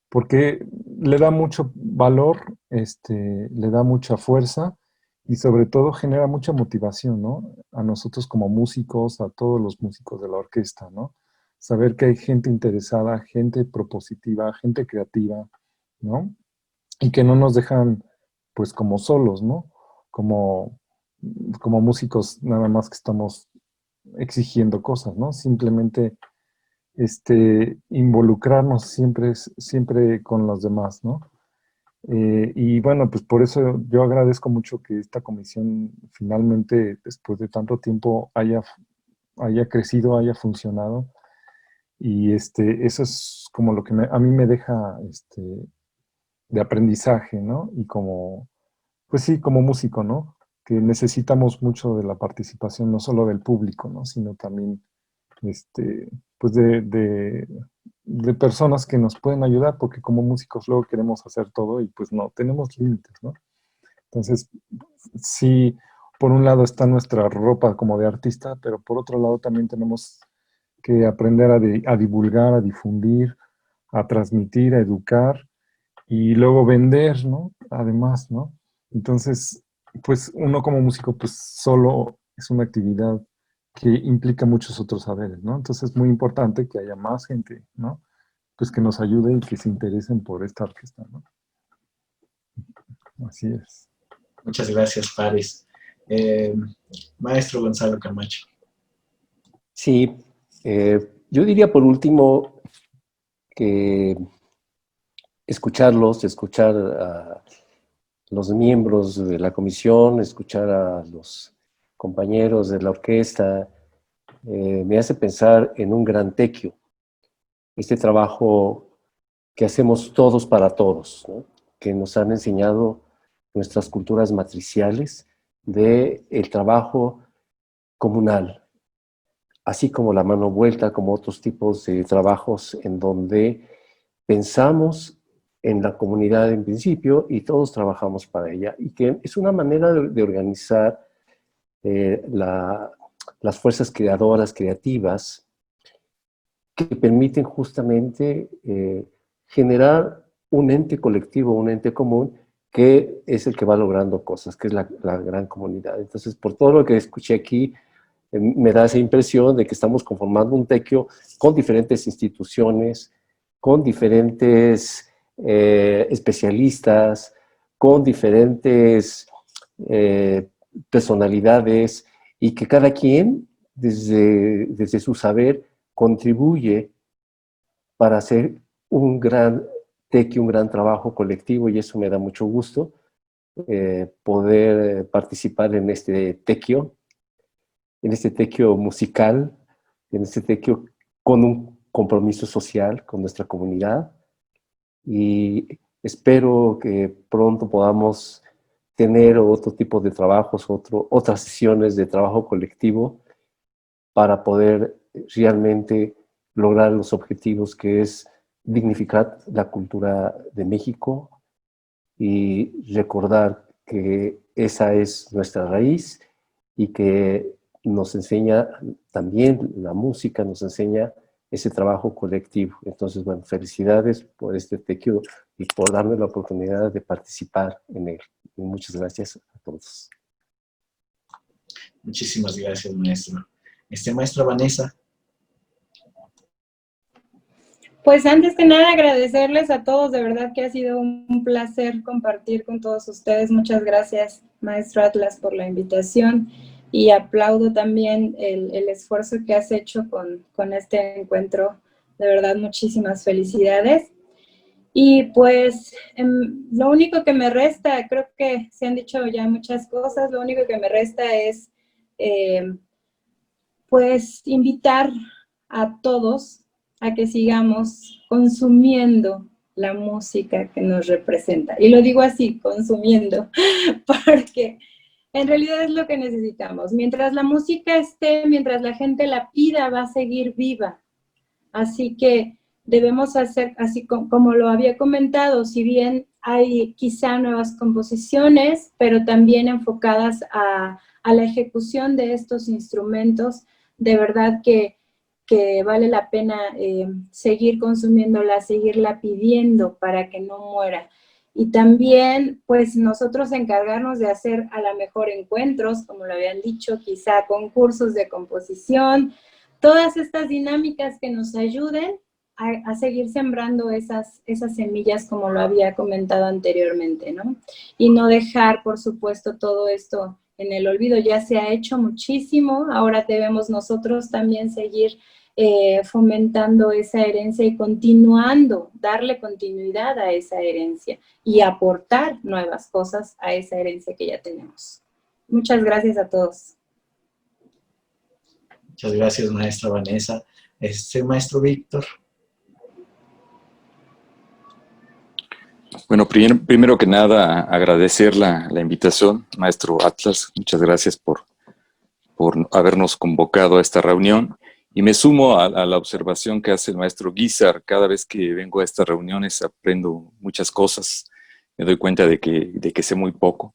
[SPEAKER 4] Porque le da mucho valor, le da mucha fuerza y sobre todo genera mucha motivación, ¿no? A nosotros como músicos, a todos los músicos de la orquesta, ¿no? Saber que hay gente interesada, gente propositiva, gente creativa, ¿no? Y que no nos dejan pues como solos, ¿no? Como, como músicos nada más que estamos exigiendo cosas, ¿no? Simplemente involucrarnos siempre con los demás, ¿no? Y bueno, pues por eso yo agradezco mucho que esta comisión finalmente, después de tanto tiempo, haya crecido, haya funcionado. Y eso es como lo que a mí me deja de aprendizaje, ¿no? Y como, pues sí, como músico, ¿no? Que necesitamos mucho de la participación, no solo del público, ¿no? Sino también, pues de personas que nos pueden ayudar, porque como músicos luego queremos hacer todo y pues no, tenemos límites, ¿no? Entonces, sí, por un lado está nuestra ropa como de artista, pero por otro lado también tenemos que aprender a divulgar, a difundir, a transmitir, a educar y luego vender, ¿no? Además, ¿no? Entonces, pues uno como músico, pues solo es una actividad que implica muchos otros saberes, ¿no? Entonces es muy importante que haya más gente, ¿no? Pues que nos ayude y que se interesen por esta orquesta, ¿no? Así es.
[SPEAKER 1] Muchas gracias, Paris. Maestro Gonzalo Camacho.
[SPEAKER 5] Sí, yo diría por último que escuchar a los miembros de la comisión, escuchar a los compañeros de la orquesta, me hace pensar en un gran tequio, este trabajo que hacemos todos para todos, ¿no? Que nos han enseñado nuestras culturas matriciales de el trabajo comunal, así como la mano vuelta, como otros tipos de trabajos en donde pensamos en la comunidad en principio y todos trabajamos para ella, y que es una manera de organizar las fuerzas creadoras, creativas, que permiten justamente generar un ente colectivo, un ente común, que es el que va logrando cosas, que es la gran comunidad. Entonces, por todo lo que escuché aquí, me da esa impresión de que estamos conformando un tequio con diferentes instituciones, con diferentes especialistas, con diferentes personalidades, y que cada quien, desde su saber, contribuye para hacer un gran tequio, un gran trabajo colectivo, y eso me da mucho gusto, poder participar en este tequio musical, en este tequio con un compromiso social con nuestra comunidad, y espero que pronto podamos tener otro tipo de trabajos, otras sesiones de trabajo colectivo para poder realmente lograr los objetivos que es dignificar la cultura de México y recordar que esa es nuestra raíz y que nos enseña también la música, nos enseña ese trabajo colectivo. Entonces, bueno, felicidades por este tequio y por darme la oportunidad de participar en él. Y muchas gracias a todos.
[SPEAKER 1] Muchísimas gracias, maestro. Maestra Vanessa.
[SPEAKER 6] Pues antes que nada agradecerles a todos, de verdad que ha sido un placer compartir con todos ustedes. Muchas gracias, maestro Atlas, por la invitación y aplaudo también el esfuerzo que has hecho con este encuentro. De verdad, muchísimas felicidades. Y pues lo único que me resta, creo que se han dicho ya muchas cosas, lo único que me resta es pues invitar a todos a que sigamos consumiendo la música que nos representa. Y lo digo así, consumiendo, porque en realidad es lo que necesitamos. Mientras la música esté, mientras la gente la pida, va a seguir viva. Así que debemos hacer, así como lo había comentado, si bien hay quizá nuevas composiciones, pero también enfocadas a la ejecución de estos instrumentos, de verdad que vale la pena seguir consumiéndola, seguirla pidiendo para que no muera. Y también, pues, nosotros encargarnos de hacer a lo mejor encuentros, como lo habían dicho, quizá concursos de composición, todas estas dinámicas que nos ayuden a seguir sembrando esas semillas, como lo había comentado anteriormente, ¿no? Y no dejar, por supuesto, todo esto en el olvido. Ya se ha hecho muchísimo, ahora debemos nosotros también seguir fomentando esa herencia y continuando, darle continuidad a esa herencia y aportar nuevas cosas a esa herencia que ya tenemos. Muchas gracias a todos.
[SPEAKER 1] Muchas gracias, maestra Vanessa. Maestro Víctor.
[SPEAKER 7] Bueno, primero que nada, agradecer la invitación, maestro Atlas. Muchas gracias por habernos convocado a esta reunión. Y me sumo a la observación que hace el maestro Guízar. Cada vez que vengo a estas reuniones aprendo muchas cosas. Me doy cuenta de que sé muy poco.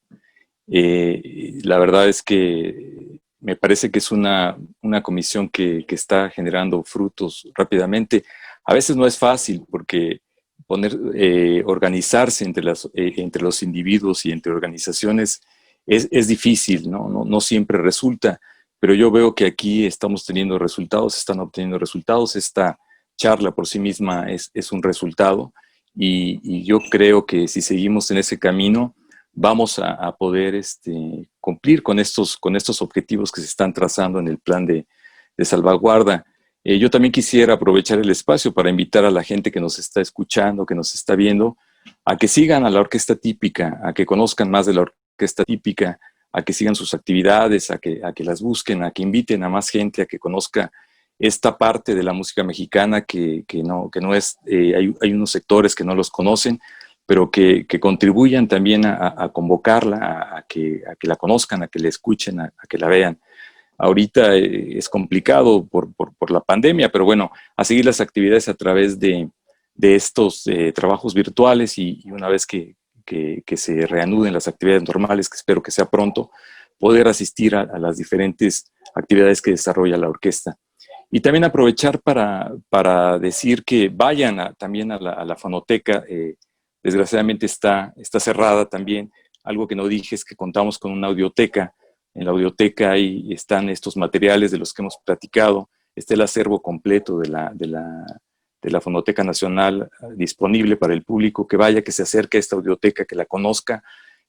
[SPEAKER 7] La verdad es que me parece que es una comisión que está generando frutos rápidamente. A veces no es fácil porque organizarse entre los individuos y entre organizaciones es difícil, ¿no? No siempre resulta, pero yo veo que aquí estamos teniendo resultados, están obteniendo resultados. Esta charla por sí misma es un resultado y yo creo que si seguimos en ese camino vamos a poder cumplir con estos objetivos que se están trazando en el plan de salvaguarda. Yo también quisiera aprovechar el espacio para invitar a la gente que nos está escuchando, que nos está viendo, a que sigan a la Orquesta Típica, a que conozcan más de la Orquesta Típica, a que sigan sus actividades, a que las busquen, a que inviten a más gente a que conozca esta parte de la música mexicana que no es, hay unos sectores que no los conocen, pero que contribuyan también a convocarla, a que la conozcan, a que la escuchen, a que la vean. Ahorita es complicado por la pandemia, pero bueno, a seguir las actividades a través de estos trabajos virtuales y una vez que se reanuden las actividades normales, que espero que sea pronto, poder asistir a las diferentes actividades que desarrolla la orquesta. Y también aprovechar para decir que vayan también a la fonoteca. Desgraciadamente está cerrada también. Algo que no dije es que contamos con una audioteca. En la audioteca ahí están estos materiales de los que hemos platicado. Está el acervo completo de la Fonoteca Nacional disponible para el público, que vaya, que se acerque a esta audioteca, que la conozca,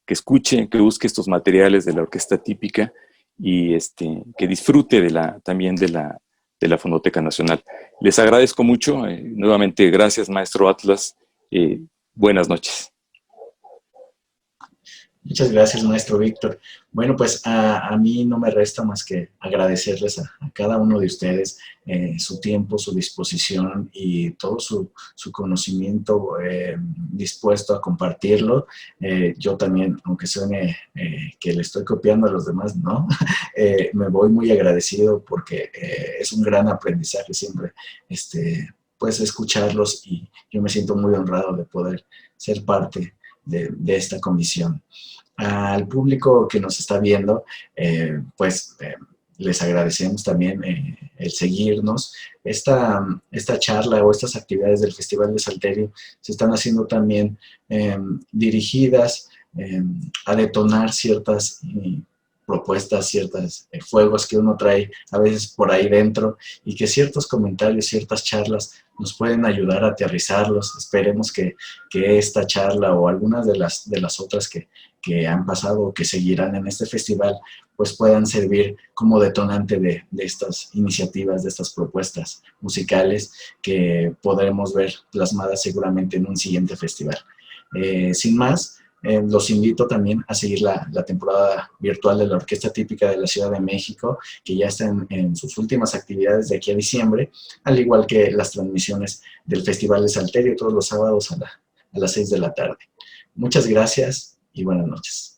[SPEAKER 7] que escuche, que busque estos materiales de la Orquesta Típica y que disfrute también de la Fonoteca Nacional. Les agradezco mucho. Nuevamente, gracias, maestro Atlas. Buenas noches.
[SPEAKER 1] Muchas gracias, maestro Víctor. Bueno, pues a mí no me resta más que agradecerles a cada uno de ustedes su tiempo, su disposición y todo su conocimiento dispuesto a compartirlo. Yo también, aunque suene que le estoy copiando a los demás, ¿no? Me voy muy agradecido porque es un gran aprendizaje siempre, pues escucharlos, y yo me siento muy honrado de poder ser parte de esta comisión. Al público que nos está viendo, les agradecemos también el seguirnos. Esta charla o estas actividades del Festival de Salterio se están haciendo también dirigidas a detonar ciertas propuestas, ciertos fuegos que uno trae a veces por ahí dentro, y que ciertos comentarios, ciertas charlas nos pueden ayudar a aterrizarlos. Esperemos que esta charla o algunas de las otras que han pasado o que seguirán en este festival, pues puedan servir como detonante de estas iniciativas, de estas propuestas musicales que podremos ver plasmadas seguramente en un siguiente festival. Sin más, los invito también a seguir la temporada virtual de la Orquesta Típica de la Ciudad de México, que ya está en sus últimas actividades de aquí a diciembre, al igual que las transmisiones del Festival de Salterio todos los sábados a las 6 de la tarde. Muchas gracias y buenas noches.